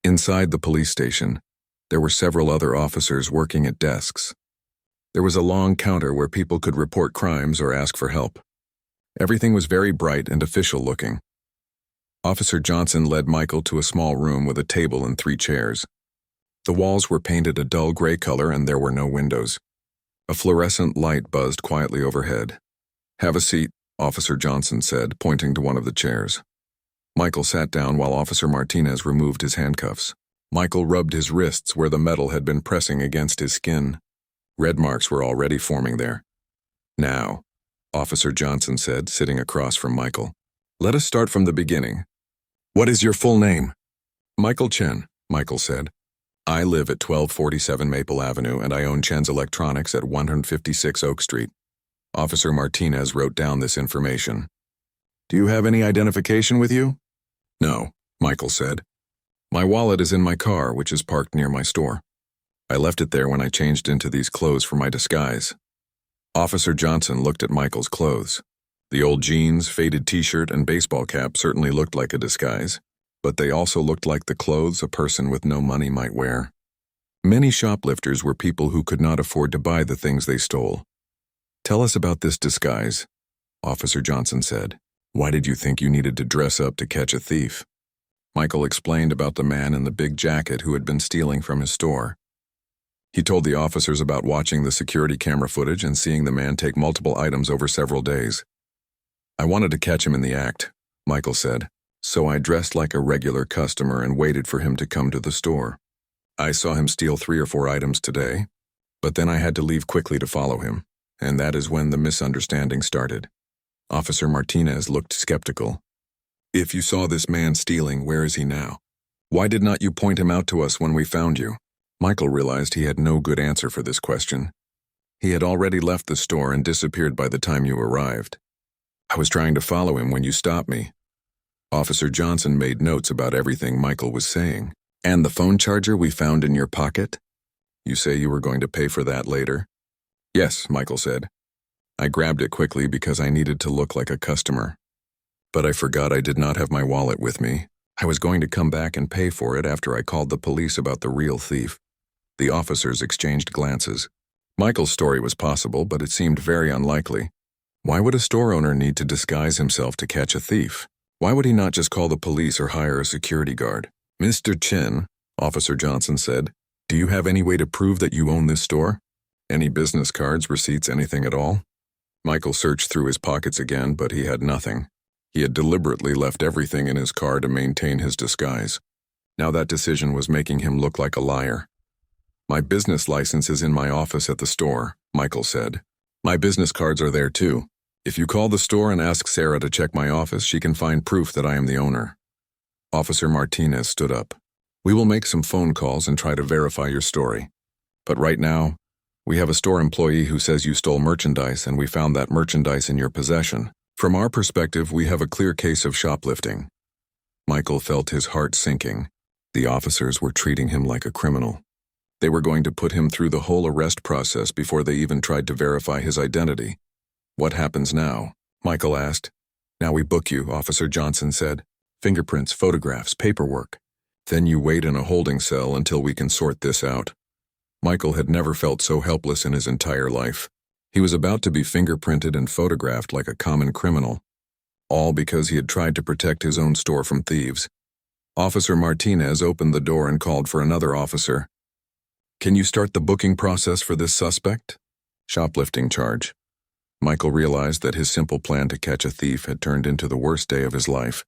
Inside the police station, there were several other officers working at desks. There was a long counter where people could report crimes or ask for help. Everything was very bright and official-looking. Officer Johnson led Michael to a small room with a table and 3 chairs. The walls were painted a dull gray color and there were no windows. A fluorescent light buzzed quietly overhead. Have a seat, Officer Johnson said, pointing to one of the chairs. Michael sat down while Officer Martinez removed his handcuffs. Michael rubbed his wrists where the metal had been pressing against his skin. Red marks were already forming there. Now, Officer Johnson said, sitting across from Michael, let us start from the beginning. What is your full name? Michael Chen, Michael said. I live at 1247 Maple Avenue and I own Chen's Electronics at 156 Oak Street. Officer Martinez wrote down this information. Do you have any identification with you? No, Michael said. My wallet is in my car, which is parked near my store. I left it there when I changed into these clothes for my disguise. Officer Johnson looked at Michael's clothes. The old jeans, faded t-shirt, and baseball cap certainly looked like a disguise, but they also looked like the clothes a person with no money might wear. Many shoplifters were people who could not afford to buy the things they stole. Tell us about this disguise, Officer Johnson said. Why did you think you needed to dress up to catch a thief? Michael explained about the man in the big jacket who had been stealing from his store. He told the officers about watching the security camera footage and seeing the man take multiple items over several days. I wanted to catch him in the act, Michael said, so I dressed like a regular customer and waited for him to come to the store. I saw him steal 3 or 4 items today, but then I had to leave quickly to follow him, and that is when the misunderstanding started. Officer Martinez looked skeptical. If you saw this man stealing, where is he now? Why did not you point him out to us when we found you? Michael realized he had no good answer for this question. He had already left the store and disappeared by the time you arrived. I was trying to follow him when you stopped me. Officer Johnson made notes about everything Michael was saying. And the phone charger we found in your pocket? You say you were going to pay for that later? Yes, Michael said. I grabbed it quickly because I needed to look like a customer. But I forgot I did not have my wallet with me. I was going to come back and pay for it after I called the police about the real thief. The officers exchanged glances. Michael's story was possible, but it seemed very unlikely. Why would a store owner need to disguise himself to catch a thief? Why would he not just call the police or hire a security guard? Mr. Chin, Officer Johnson said, do you have any way to prove that you own this store? Any business cards, receipts, anything at all? Michael searched through his pockets again, but he had nothing. He had deliberately left everything in his car to maintain his disguise. Now that decision was making him look like a liar. My business license is in my office at the store, Michael said. My business cards are there too. If you call the store and ask Sarah to check my office, she can find proof that I am the owner. Officer Martinez stood up. We will make some phone calls and try to verify your story. But right now, we have a store employee who says you stole merchandise and we found that merchandise in your possession. From our perspective, we have a clear case of shoplifting. Michael felt his heart sinking. The officers were treating him like a criminal. They were going to put him through the whole arrest process before they even tried to verify his identity. What happens now? Michael asked. Now we book you, Officer Johnson said. Fingerprints, photographs, paperwork. Then you wait in a holding cell until we can sort this out. Michael had never felt so helpless in his entire life. He was about to be fingerprinted and photographed like a common criminal. All because he had tried to protect his own store from thieves. Officer Martinez opened the door and called for another officer. Can you start the booking process for this suspect? Shoplifting charge. Michael realized that his simple plan to catch a thief had turned into the worst day of his life.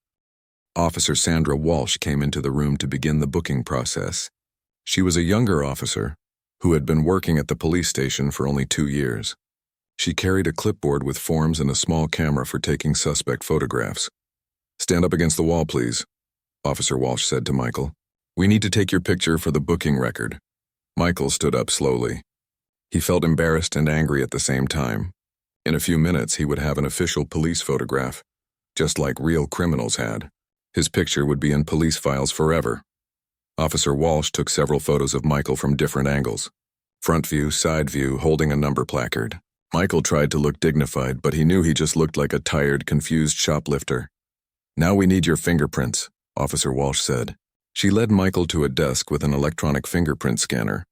Officer Sandra Walsh came into the room to begin the booking process. She was a younger officer who had been working at the police station for only 2 years. She carried a clipboard with forms and a small camera for taking suspect photographs. Stand up against the wall, please, Officer Walsh said to Michael. We need to take your picture for the booking record. Michael stood up slowly. He felt embarrassed and angry at the same time. In a few minutes, he would have an official police photograph, just like real criminals had. His picture would be in police files forever. Officer Walsh took several photos of Michael from different angles. Front view, side view, holding a number placard. Michael tried to look dignified, but he knew he just looked like a tired, confused shoplifter. Now we need your fingerprints, Officer Walsh said. She led Michael to a desk with an electronic fingerprint scanner.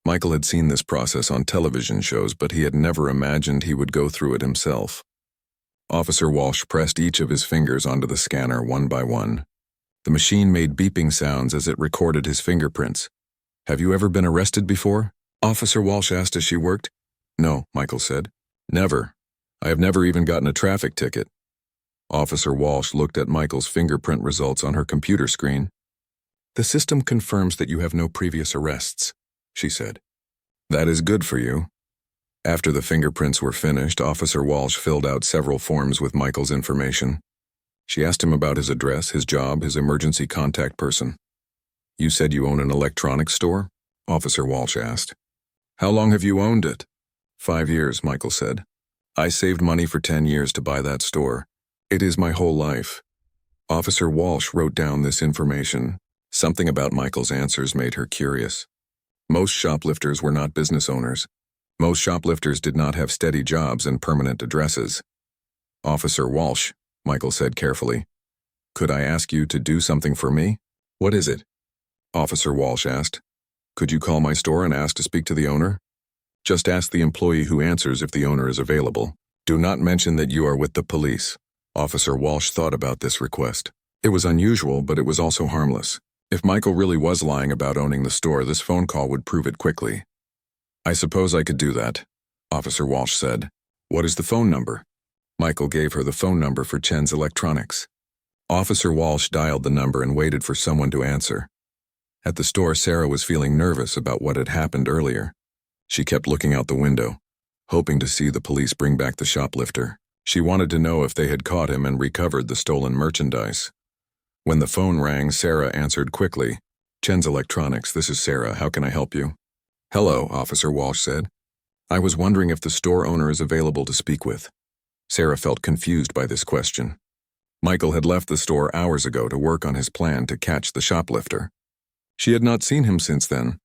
Michael had seen this process on television shows, but he had never imagined he would go through it himself. Officer Walsh pressed each of his fingers onto the scanner one by one. The machine made beeping sounds as it recorded his fingerprints. Have you ever been arrested before? Officer Walsh asked as she worked. No, Michael said. Never. I have never even gotten a traffic ticket. Officer Walsh looked at Michael's fingerprint results on her computer screen. The system confirms that you have no previous arrests, she said. That is good for you. After the fingerprints were finished, Officer Walsh filled out several forms with Michael's information. She asked him about his address, his job, his emergency contact person. You said you own an electronics store? Officer Walsh asked. How long have you owned it? 5 years, Michael said. I saved money for 10 years to buy that store. It is my whole life. Officer Walsh wrote down this information. Something about Michael's answers made her curious. Most shoplifters were not business owners. Most shoplifters did not have steady jobs and permanent addresses. Officer Walsh, Michael said carefully. Could I ask you to do something for me? What is it? Officer Walsh asked. Could you call my store and ask to speak to the owner? Just ask the employee who answers if the owner is available. Do not mention that you are with the police. Officer Walsh thought about this request. It was unusual, but it was also harmless. If Michael really was lying about owning the store, this phone call would prove it quickly. I suppose I could do that, Officer Walsh said. What is the phone number? Michael gave her the phone number for Chen's Electronics. Officer Walsh dialed the number and waited for someone to answer. At the store, Sarah was feeling nervous about what had happened earlier. She kept looking out the window, hoping to see the police bring back the shoplifter. She wanted to know if they had caught him and recovered the stolen merchandise. When the phone rang, Sarah answered quickly. Chen's Electronics, this is Sarah. How can I help you? Hello, Officer Walsh said. I was wondering if the store owner is available to speak with. Sarah felt confused by this question. Michael had left the store hours ago to work on his plan to catch the shoplifter. She had not seen him since then.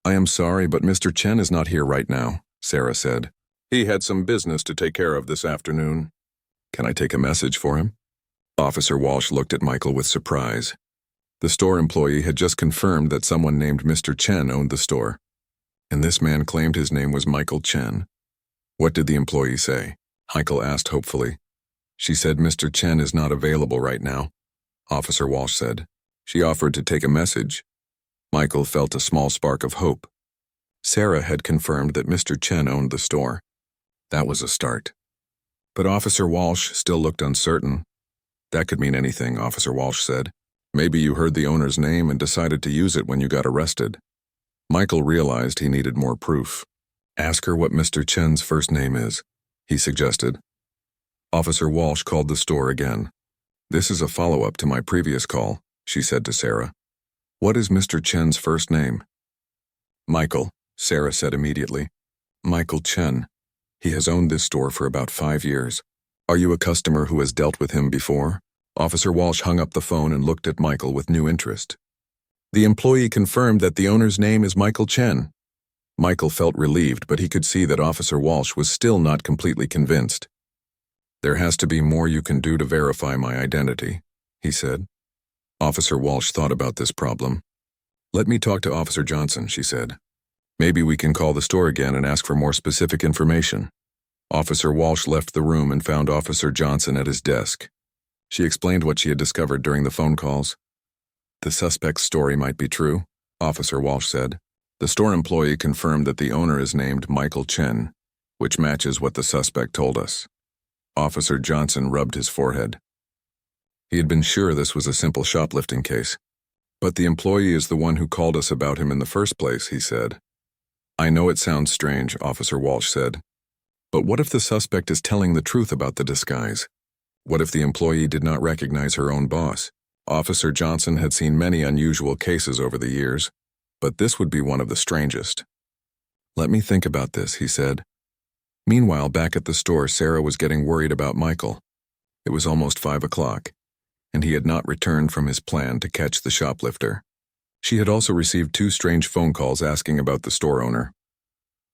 I am sorry, but Mr. Chen is not here right now, Sarah said. He had some business to take care of this afternoon. Can I take a message for him? Officer Walsh looked at Michael with surprise. The store employee had just confirmed that someone named Mr. Chen owned the store, and this man claimed his name was Michael Chen. What did the employee say? Michael asked hopefully. She said Mr. Chen is not available right now, Officer Walsh said. She offered to take a message. Michael felt a small spark of hope. Sarah had confirmed that Mr. Chen owned the store. That was a start. But Officer Walsh still looked uncertain. That could mean anything, Officer Walsh said. Maybe you heard the owner's name and decided to use it when you got arrested. Michael realized he needed more proof. Ask her what Mr. Chen's first name is, he suggested. Officer Walsh called the store again. This is a follow-up to my previous call, she said to Sarah. What is Mr. Chen's first name? Michael, Sarah said immediately. Michael Chen. He has owned this store for about 5 years. Are you a customer who has dealt with him before? Officer Walsh hung up the phone and looked at Michael with new interest. The employee confirmed that the owner's name is Michael Chen. Michael felt relieved, but he could see that Officer Walsh was still not completely convinced. There has to be more you can do to verify my identity, he said. Officer Walsh thought about this problem. Let me talk to Officer Johnson, she said. Maybe we can call the store again and ask for more specific information. Officer Walsh left the room and found Officer Johnson at his desk. She explained what she had discovered during the phone calls. The suspect's story might be true, Officer Walsh said. The store employee confirmed that the owner is named Michael Chen, which matches what the suspect told us. Officer Johnson rubbed his forehead. He had been sure this was a simple shoplifting case. But the employee is the one who called us about him in the first place, he said. I know it sounds strange, Officer Walsh said. But what if the suspect is telling the truth about the disguise? What if the employee did not recognize her own boss? Officer Johnson had seen many unusual cases over the years, but this would be one of the strangest. Let me think about this, he said. Meanwhile, back at the store, Sarah was getting worried about Michael. It was almost 5 o'clock, and he had not returned from his plan to catch the shoplifter. She had also received 2 strange phone calls asking about the store owner.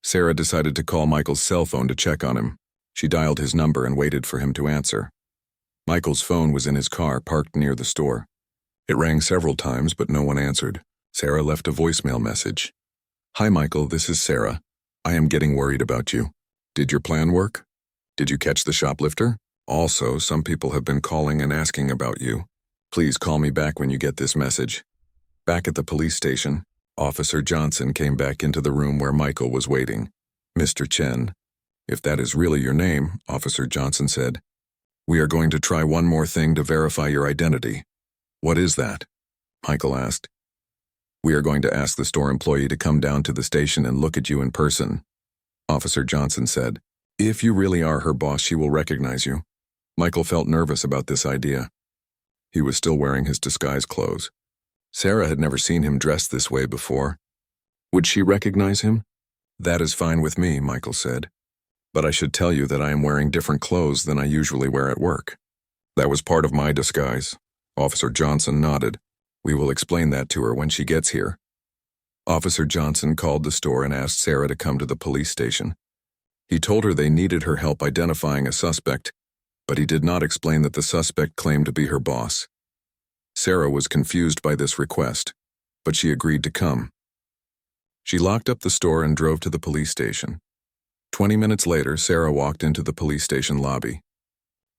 Sarah decided to call Michael's cell phone to check on him. She dialed his number and waited for him to answer. Michael's phone was in his car parked near the store. It rang several times, but no one answered. Sarah left a voicemail message. Hi, Michael, this is Sarah. I am getting worried about you. Did your plan work? Did you catch the shoplifter? Also, some people have been calling and asking about you. Please call me back when you get this message. Back at the police station, Officer Johnson came back into the room where Michael was waiting. Mr. Chen. If that is really your name, Officer Johnson said, we are going to try one more thing to verify your identity. What is that? Michael asked. We are going to ask the store employee to come down to the station and look at you in person. Officer Johnson said, if you really are her boss, she will recognize you. Michael felt nervous about this idea. He was still wearing his disguise clothes. Sarah had never seen him dressed this way before. Would she recognize him? That is fine with me, Michael said. But I should tell you that I am wearing different clothes than I usually wear at work. That was part of my disguise. Officer Johnson nodded. We will explain that to her when she gets here. Officer Johnson called the store and asked Sarah to come to the police station. He told her they needed her help identifying a suspect, but he did not explain that the suspect claimed to be her boss. Sarah was confused by this request, but she agreed to come. She locked up the store and drove to the police station. 20 minutes later, Sarah walked into the police station lobby.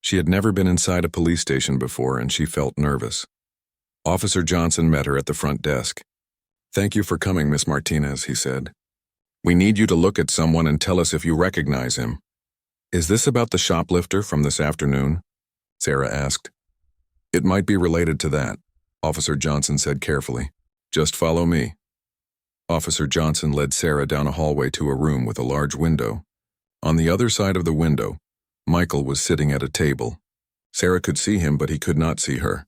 She had never been inside a police station before, and she felt nervous. Officer Johnson met her at the front desk. Thank you for coming, Miss Martinez, he said. We need you to look at someone and tell us if you recognize him. Is this about the shoplifter from this afternoon? Sarah asked. It might be related to that, Officer Johnson said carefully. Just follow me. Officer Johnson led Sarah down a hallway to a room with a large window. On the other side of the window, Michael was sitting at a table. Sarah could see him, but he could not see her.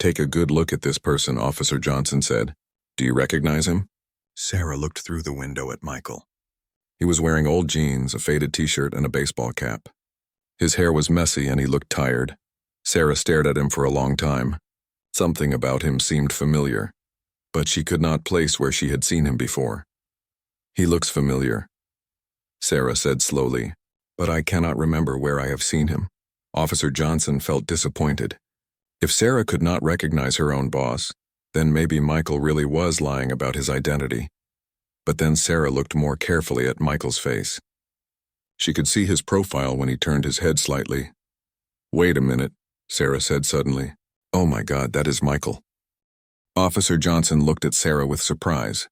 Take a good look at this person, Officer Johnson said. Do you recognize him? Sarah looked through the window at Michael. He was wearing old jeans, a faded t-shirt, and a baseball cap. His hair was messy and he looked tired. Sarah stared at him for a long time. Something about him seemed familiar, but she could not place where she had seen him before. He looks familiar, Sarah said slowly, but I cannot remember where I have seen him. Officer Johnson felt disappointed. If Sarah could not recognize her own boss, then maybe Michael really was lying about his identity. But then Sarah looked more carefully at Michael's face. She could see his profile when he turned his head slightly. Wait a minute, Sarah said suddenly. Oh my God, that is Michael. Officer Johnson looked at Sarah with surprise.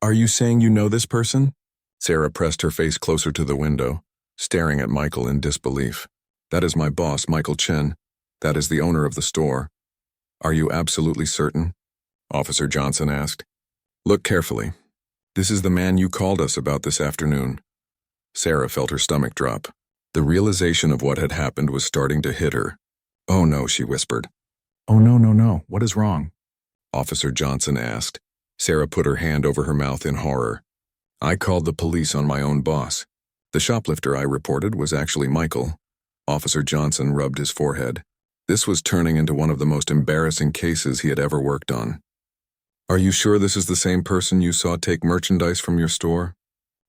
Are you saying you know this person? Sarah pressed her face closer to the window, staring at Michael in disbelief. That is my boss, Michael Chen. That is the owner of the store. Are you absolutely certain? Officer Johnson asked. Look carefully. This is the man you called us about this afternoon. Sarah felt her stomach drop. The realization of what had happened was starting to hit her. Oh no, she whispered. Oh no, what is wrong? Officer Johnson asked. Sarah put her hand over her mouth in horror. I called the police on my own boss. The shoplifter I reported was actually Michael. Officer Johnson rubbed his forehead. This was turning into one of the most embarrassing cases he had ever worked on. Are you sure this is the same person you saw take merchandise from your store?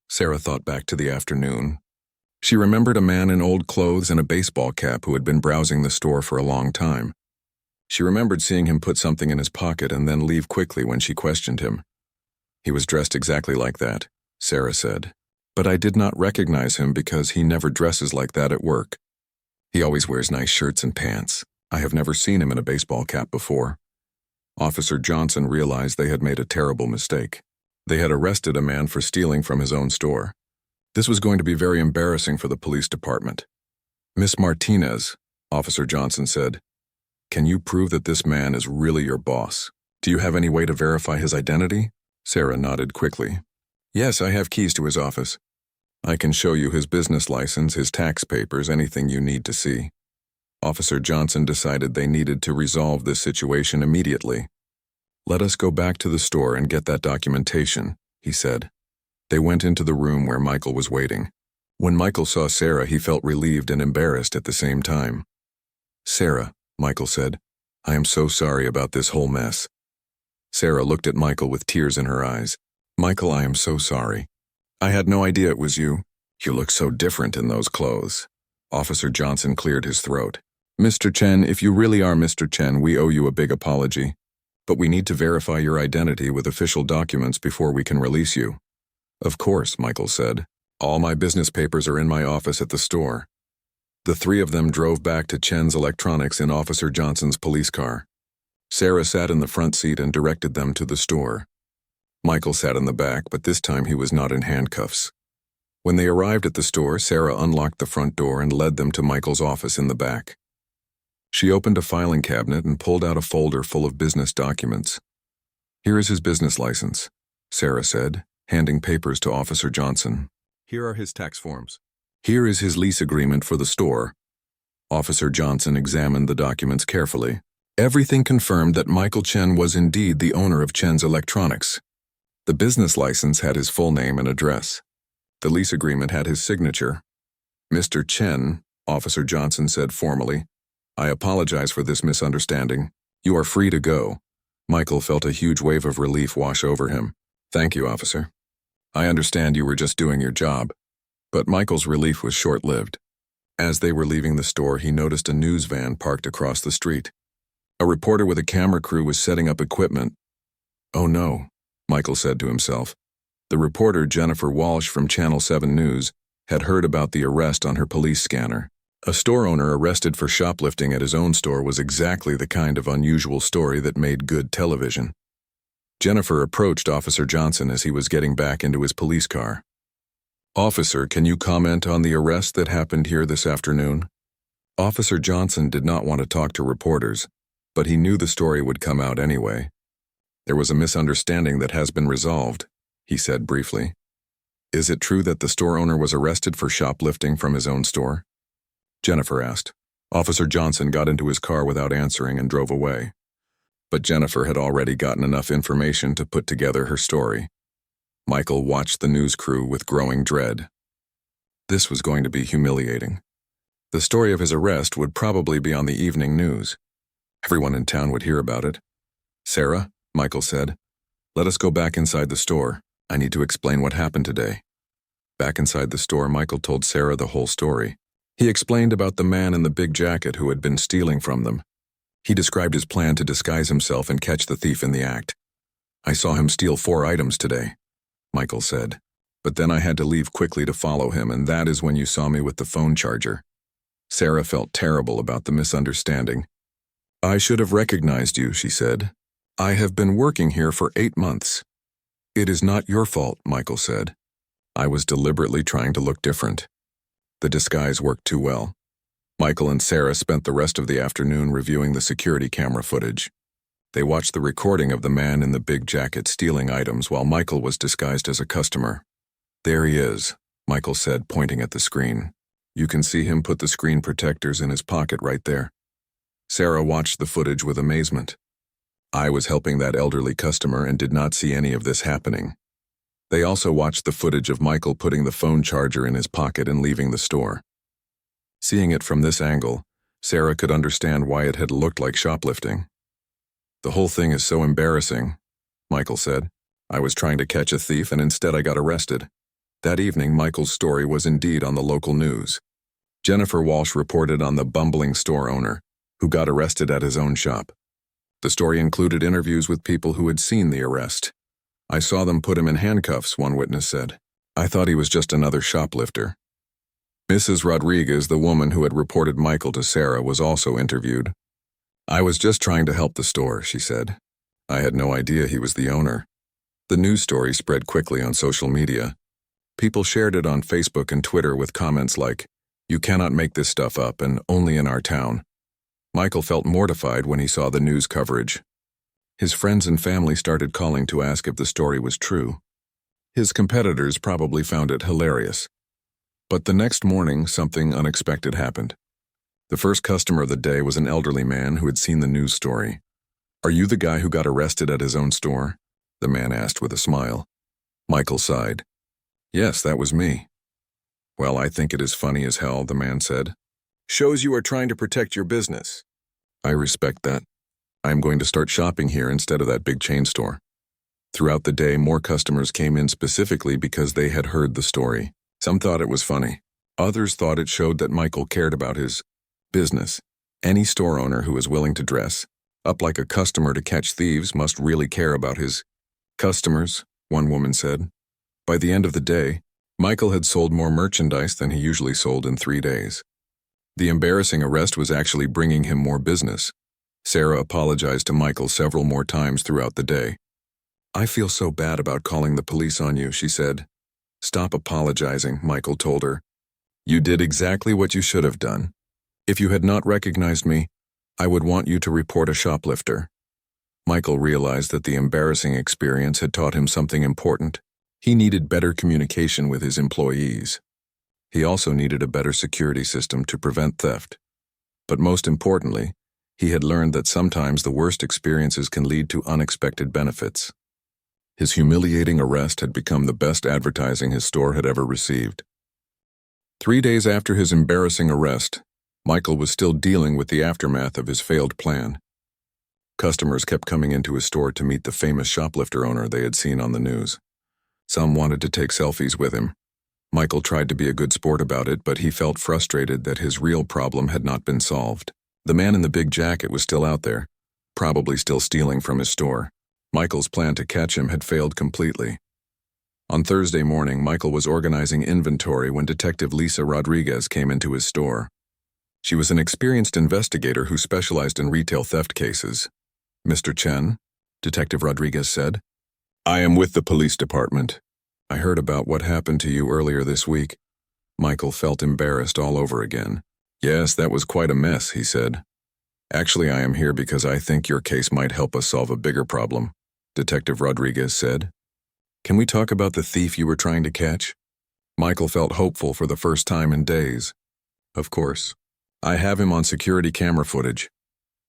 Sarah thought back to the afternoon. She remembered a man in old clothes and a baseball cap who had been browsing the store for a long time. She remembered seeing him put something in his pocket and then leave quickly when she questioned him. He was dressed exactly like that, Sarah said. But I did not recognize him because he never dresses like that at work. He always wears nice shirts and pants. I have never seen him in a baseball cap before. Officer Johnson realized they had made a terrible mistake. They had arrested a man for stealing from his own store. This was going to be very embarrassing for the police department. Miss Martinez, Officer Johnson said, can you prove that this man is really your boss? Do you have any way to verify his identity? Sarah nodded quickly. Yes, I have keys to his office. I can show you his business license, his tax papers, anything you need to see. Officer Johnson decided they needed to resolve this situation immediately. Let us go back to the store and get that documentation, he said. They went into the room where Michael was waiting. When Michael saw Sarah, he felt relieved and embarrassed at the same time. Sarah, Michael said, I am so sorry about this whole mess. Sarah looked at Michael with tears in her eyes. Michael, I am so sorry. I had no idea it was you. You look so different in those clothes. Officer Johnson cleared his throat. Mr. Chen, if you really are Mr. Chen, we owe you a big apology. But we need to verify your identity with official documents before we can release you. Of course, Michael said. All my business papers are in my office at the store. The three of them drove back to Chen's Electronics in Officer Johnson's police car. Sarah sat in the front seat and directed them to the store. Michael sat in the back, but this time he was not in handcuffs. When they arrived at the store, Sarah unlocked the front door and led them to Michael's office in the back. She opened a filing cabinet and pulled out a folder full of business documents. Here is his business license, Sarah said, handing papers to Officer Johnson. Here are his tax forms. Here is his lease agreement for the store. Officer Johnson examined the documents carefully. Everything confirmed that Michael Chen was indeed the owner of Chen's Electronics. The business license had his full name and address. The lease agreement had his signature. Mr. Chen, Officer Johnson said formally, I apologize for this misunderstanding. You are free to go. Michael felt a huge wave of relief wash over him. Thank you, officer. I understand you were just doing your job. But Michael's relief was short-lived. As they were leaving the store, he noticed a news van parked across the street. A reporter with a camera crew was setting up equipment. Oh no, Michael said to himself. The reporter, Jennifer Walsh from Channel 7 News, had heard about the arrest on her police scanner. A store owner arrested for shoplifting at his own store was exactly the kind of unusual story that made good television. Jennifer approached Officer Johnson as he was getting back into his police car. Officer, can you comment on the arrest that happened here this afternoon? Officer Johnson did not want to talk to reporters, but he knew the story would come out anyway. There was a misunderstanding that has been resolved, he said briefly. Is it true that the store owner was arrested for shoplifting from his own store? Jennifer asked. Officer Johnson got into his car without answering and drove away. But Jennifer had already gotten enough information to put together her story. Michael watched the news crew with growing dread. This was going to be humiliating. The story of his arrest would probably be on the evening news. Everyone in town would hear about it. "Sarah," Michael said, "let us go back inside the store. I need to explain what happened today." Back inside the store, Michael told Sarah the whole story. He explained about the man in the big jacket who had been stealing from them. He described his plan to disguise himself and catch the thief in the act. "I saw him steal 4 items today," Michael said. "But then I had to leave quickly to follow him, and that is when you saw me with the phone charger." Sarah felt terrible about the misunderstanding. "I should have recognized you," she said. "I have been working here for 8 months." "It is not your fault," Michael said. "I was deliberately trying to look different." The disguise worked too well. Michael and Sarah spent the rest of the afternoon reviewing the security camera footage. They watched the recording of the man in the big jacket stealing items while Michael was disguised as a customer. "There he is," Michael said, pointing at the screen. "You can see him put the screen protectors in his pocket right there." Sarah watched the footage with amazement. "I was helping that elderly customer and did not see any of this happening." They also watched the footage of Michael putting the phone charger in his pocket and leaving the store. Seeing it from this angle, Sarah could understand why it had looked like shoplifting. "The whole thing is so embarrassing," Michael said. "I was trying to catch a thief and instead I got arrested." That evening, Michael's story was indeed on the local news. Jennifer Walsh reported on the bumbling store owner, who got arrested at his own shop. The story included interviews with people who had seen the arrest. "I saw them put him in handcuffs," one witness said. "I thought he was just another shoplifter." Mrs. Rodriguez, the woman who had reported Michael to Sarah, was also interviewed. "I was just trying to help the store," she said. "I had no idea he was the owner." The news story spread quickly on social media. People shared it on Facebook and Twitter with comments like, "You cannot make this stuff up, and only in our town." Michael felt mortified when he saw the news coverage. His friends and family started calling to ask if the story was true. His competitors probably found it hilarious. But the next morning, something unexpected happened. The first customer of the day was an elderly man who had seen the news story. "Are you the guy who got arrested at his own store?" the man asked with a smile. Michael sighed. "Yes, that was me." "Well, I think it is funny as hell," the man said. "Shows you are trying to protect your business." "I respect that. I am going to start shopping here instead of that big chain store." Throughout the day, more customers came in specifically because they had heard the story. Some thought it was funny. Others thought it showed that Michael cared about his business. Any store owner who is willing to dress up like a customer to catch thieves must really care about his customers, one woman said. By the end of the day, Michael had sold more merchandise than he usually sold in 3 days. The embarrassing arrest was actually bringing him more business. Sarah apologized to Michael several more times throughout the day. "I feel so bad about calling the police on you," she said. "Stop apologizing," Michael told her. "You did exactly what you should have done. If you had not recognized me, I would want you to report a shoplifter." Michael realized that the embarrassing experience had taught him something important. He needed better communication with his employees. He also needed a better security system to prevent theft. But most importantly, he had learned that sometimes the worst experiences can lead to unexpected benefits. His humiliating arrest had become the best advertising his store had ever received. 3 days after his embarrassing arrest, Michael was still dealing with the aftermath of his failed plan. Customers kept coming into his store to meet the famous shoplifter owner they had seen on the news. Some wanted to take selfies with him. Michael tried to be a good sport about it, but he felt frustrated that his real problem had not been solved. The man in the big jacket was still out there, probably still stealing from his store. Michael's plan to catch him had failed completely. On Thursday morning, Michael was organizing inventory when Detective Lisa Rodriguez came into his store. She was an experienced investigator who specialized in retail theft cases. "Mr. Chen," Detective Rodriguez said, "I am with the police department. I heard about what happened to you earlier this week." Michael felt embarrassed all over again. "Yes, that was quite a mess," he said. "Actually, I am here because I think your case might help us solve a bigger problem," Detective Rodriguez said. "Can we talk about the thief you were trying to catch?" Michael felt hopeful for the first time in days. "Of course. I have him on security camera footage.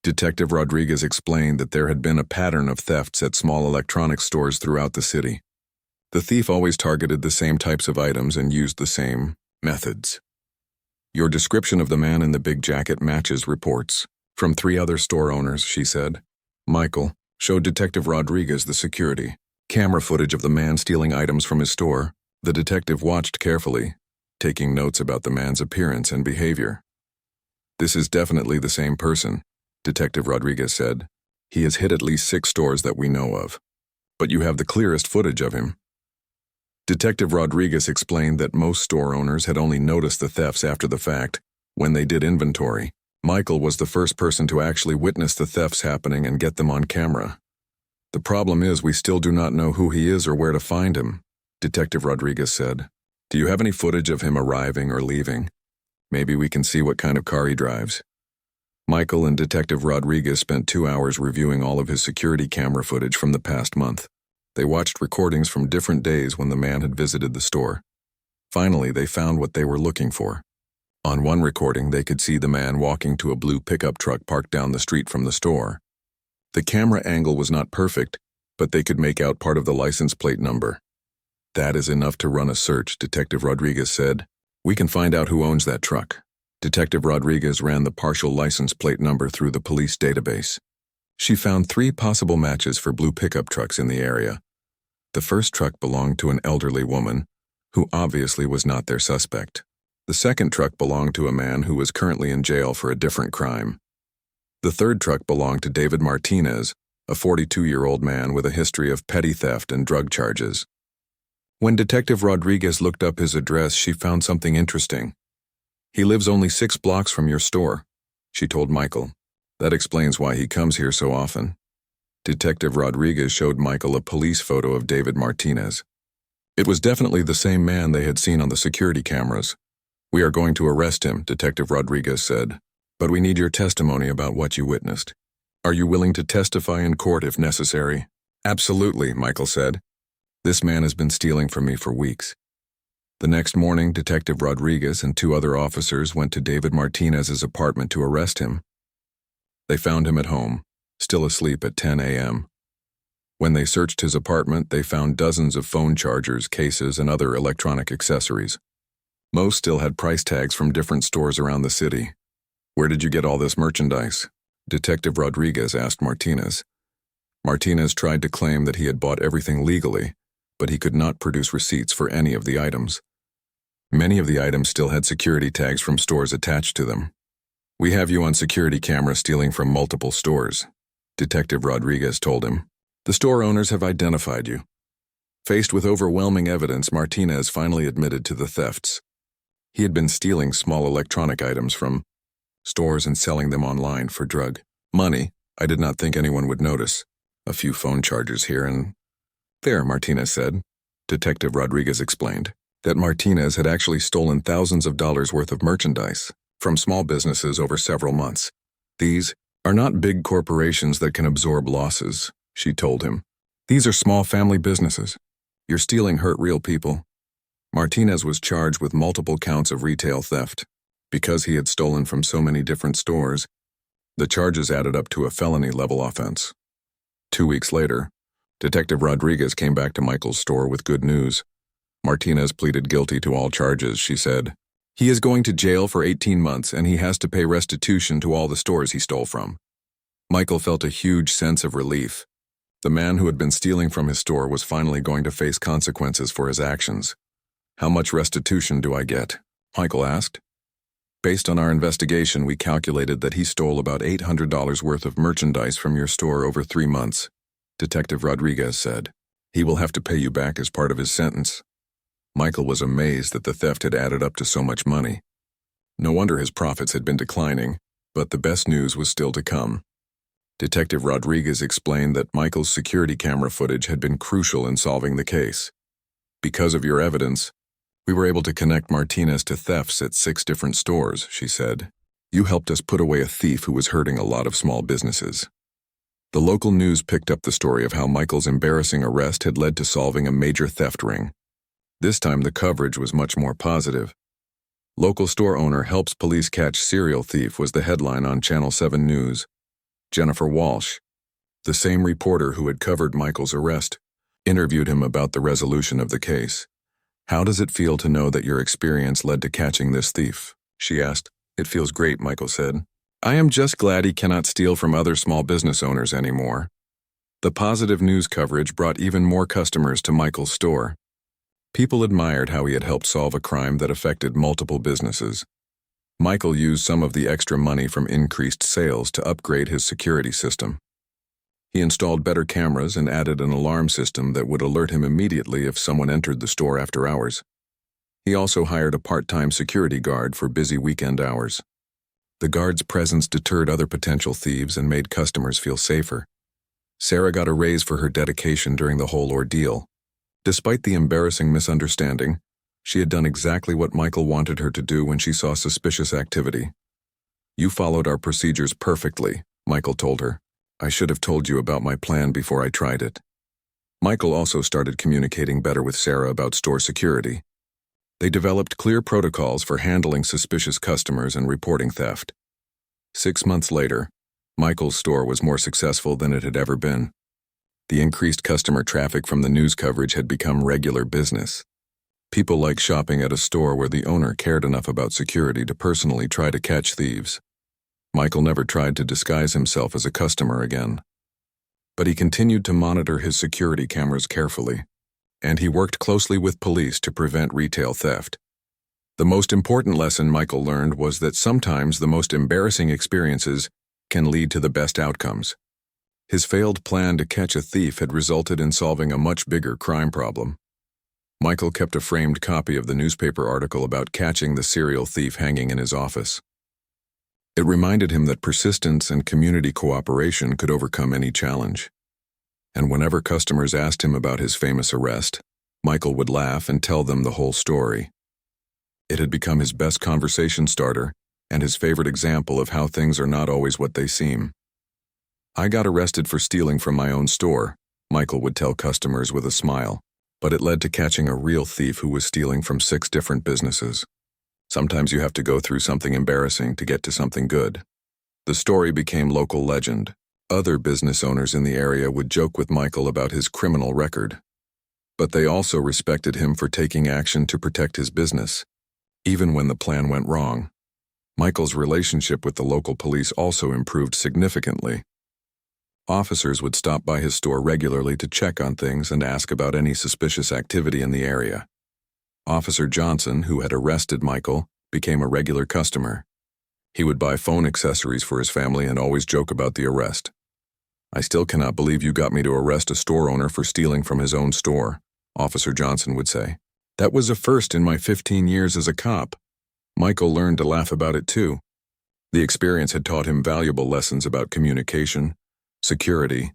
Detective Rodriguez explained that there had been a pattern of thefts at small electronics stores throughout the city. The thief always targeted the same types of items and used the same methods. Your description of the man in the big jacket matches reports from 3 other store owners, she said. Michael showed Detective Rodriguez the security camera footage of the man stealing items from his store. The detective watched carefully, taking notes about the man's appearance and behavior. This is definitely the same person, Detective Rodriguez said. He has hit at least 6 stores that we know of. But you have the clearest footage of him. Detective Rodriguez explained that most store owners had only noticed the thefts after the fact, when they did inventory. Michael was the first person to actually witness the thefts happening and get them on camera. The problem is we still do not know who he is or where to find him, Detective Rodriguez said. Do you have any footage of him arriving or leaving? Maybe we can see what kind of car he drives. Michael and Detective Rodriguez spent 2 hours reviewing all of his security camera footage from the past month. They watched recordings from different days when the man had visited the store. Finally, they found what they were looking for. On one recording, they could see the man walking to a blue pickup truck parked down the street from the store. The camera angle was not perfect, but they could make out part of the license plate number. That is enough to run a search, Detective Rodriguez said. We can find out who owns that truck. Detective Rodriguez ran the partial license plate number through the police database. She found 3 possible matches for blue pickup trucks in the area. The first truck belonged to an elderly woman, who obviously was not their suspect. The second truck belonged to a man who was currently in jail for a different crime. The third truck belonged to David Martinez, a 42-year-old man with a history of petty theft and drug charges. When Detective Rodriguez looked up his address, she found something interesting. He lives only 6 blocks from your store, she told Michael. That explains why he comes here so often. Detective Rodriguez showed Michael a police photo of David Martinez. It was definitely the same man they had seen on the security cameras. We are going to arrest him, Detective Rodriguez said. But we need your testimony about what you witnessed. Are you willing to testify in court if necessary? Absolutely, Michael said. This man has been stealing from me for weeks. The next morning, Detective Rodriguez and 2 other officers went to David Martinez's apartment to arrest him. They found him at home, still asleep at 10 a.m. When they searched his apartment, they found dozens of phone chargers, cases, and other electronic accessories. Most still had price tags from different stores around the city. Where did you get all this merchandise? Detective Rodriguez asked Martinez. Martinez tried to claim that he had bought everything legally, but he could not produce receipts for any of the items. Many of the items still had security tags from stores attached to them. We have you on security camera stealing from multiple stores, Detective Rodriguez told him. The store owners have identified you. Faced with overwhelming evidence, Martinez finally admitted to the thefts. He had been stealing small electronic items from stores and selling them online for drug money. I did not think anyone would notice. A few phone chargers here and there, Martinez said. Detective Rodriguez explained that Martinez had actually stolen thousands of dollars worth of merchandise from small businesses over several months. These are not big corporations that can absorb losses, she told him. These are small family businesses. Your stealing hurt real people. Martinez was charged with multiple counts of retail theft. Because he had stolen from so many different stores, the charges added up to a felony-level offense. 2 weeks later, Detective Rodriguez came back to Michael's store with good news. Martinez pleaded guilty to all charges, she said. He is going to jail for 18 months and he has to pay restitution to all the stores he stole from. Michael felt a huge sense of relief. The man who had been stealing from his store was finally going to face consequences for his actions. How much restitution do I get? Michael asked. Based on our investigation, we calculated that he stole about $800 worth of merchandise from your store over 3 months, Detective Rodriguez said. He will have to pay you back as part of his sentence. Michael was amazed that the theft had added up to so much money. No wonder his profits had been declining, but the best news was still to come. Detective Rodriguez explained that Michael's security camera footage had been crucial in solving the case. Because of your evidence, we were able to connect Martinez to thefts at 6 different stores, she said. You helped us put away a thief who was hurting a lot of small businesses. The local news picked up the story of how Michael's embarrassing arrest had led to solving a major theft ring. This time the coverage was much more positive. Local store owner helps police catch serial thief was the headline on Channel 7 News. Jennifer Walsh, the same reporter who had covered Michael's arrest, interviewed him about the resolution of the case. "How does it feel to know that your experience led to catching this thief?" she asked. "It feels great," Michael said. "I am just glad he cannot steal from other small business owners anymore." The positive news coverage brought even more customers to Michael's store. People admired how he had helped solve a crime that affected multiple businesses. Michael used some of the extra money from increased sales to upgrade his security system. He installed better cameras and added an alarm system that would alert him immediately if someone entered the store after hours. He also hired a part-time security guard for busy weekend hours. The guard's presence deterred other potential thieves and made customers feel safer. Sarah got a raise for her dedication during the whole ordeal. Despite the embarrassing misunderstanding, she had done exactly what Michael wanted her to do when she saw suspicious activity. "You followed our procedures perfectly," Michael told her. "I should have told you about my plan before I tried it." Michael also started communicating better with Sarah about store security. They developed clear protocols for handling suspicious customers and reporting theft. 6 months later, Michael's store was more successful than it had ever been. The increased customer traffic from the news coverage had become regular business. People liked shopping at a store where the owner cared enough about security to personally try to catch thieves. Michael never tried to disguise himself as a customer again. But he continued to monitor his security cameras carefully, and he worked closely with police to prevent retail theft. The most important lesson Michael learned was that sometimes the most embarrassing experiences can lead to the best outcomes. His failed plan to catch a thief had resulted in solving a much bigger crime problem. Michael kept a framed copy of the newspaper article about catching the serial thief hanging in his office. It reminded him that persistence and community cooperation could overcome any challenge. And whenever customers asked him about his famous arrest, Michael would laugh and tell them the whole story. It had become his best conversation starter and his favorite example of how things are not always what they seem. "I got arrested for stealing from my own store," Michael would tell customers with a smile. "But it led to catching a real thief who was stealing from 6 different businesses. Sometimes you have to go through something embarrassing to get to something good." The story became local legend. Other business owners in the area would joke with Michael about his criminal record. But they also respected him for taking action to protect his business, even when the plan went wrong. Michael's relationship with the local police also improved significantly. Officers would stop by his store regularly to check on things and ask about any suspicious activity in the area. Officer Johnson, who had arrested Michael, became a regular customer. He would buy phone accessories for his family and always joke about the arrest. "I still cannot believe you got me to arrest a store owner for stealing from his own store," Officer Johnson would say. "That was a first in my 15 years as a cop." Michael learned to laugh about it too. The experience had taught him valuable lessons about communication, security,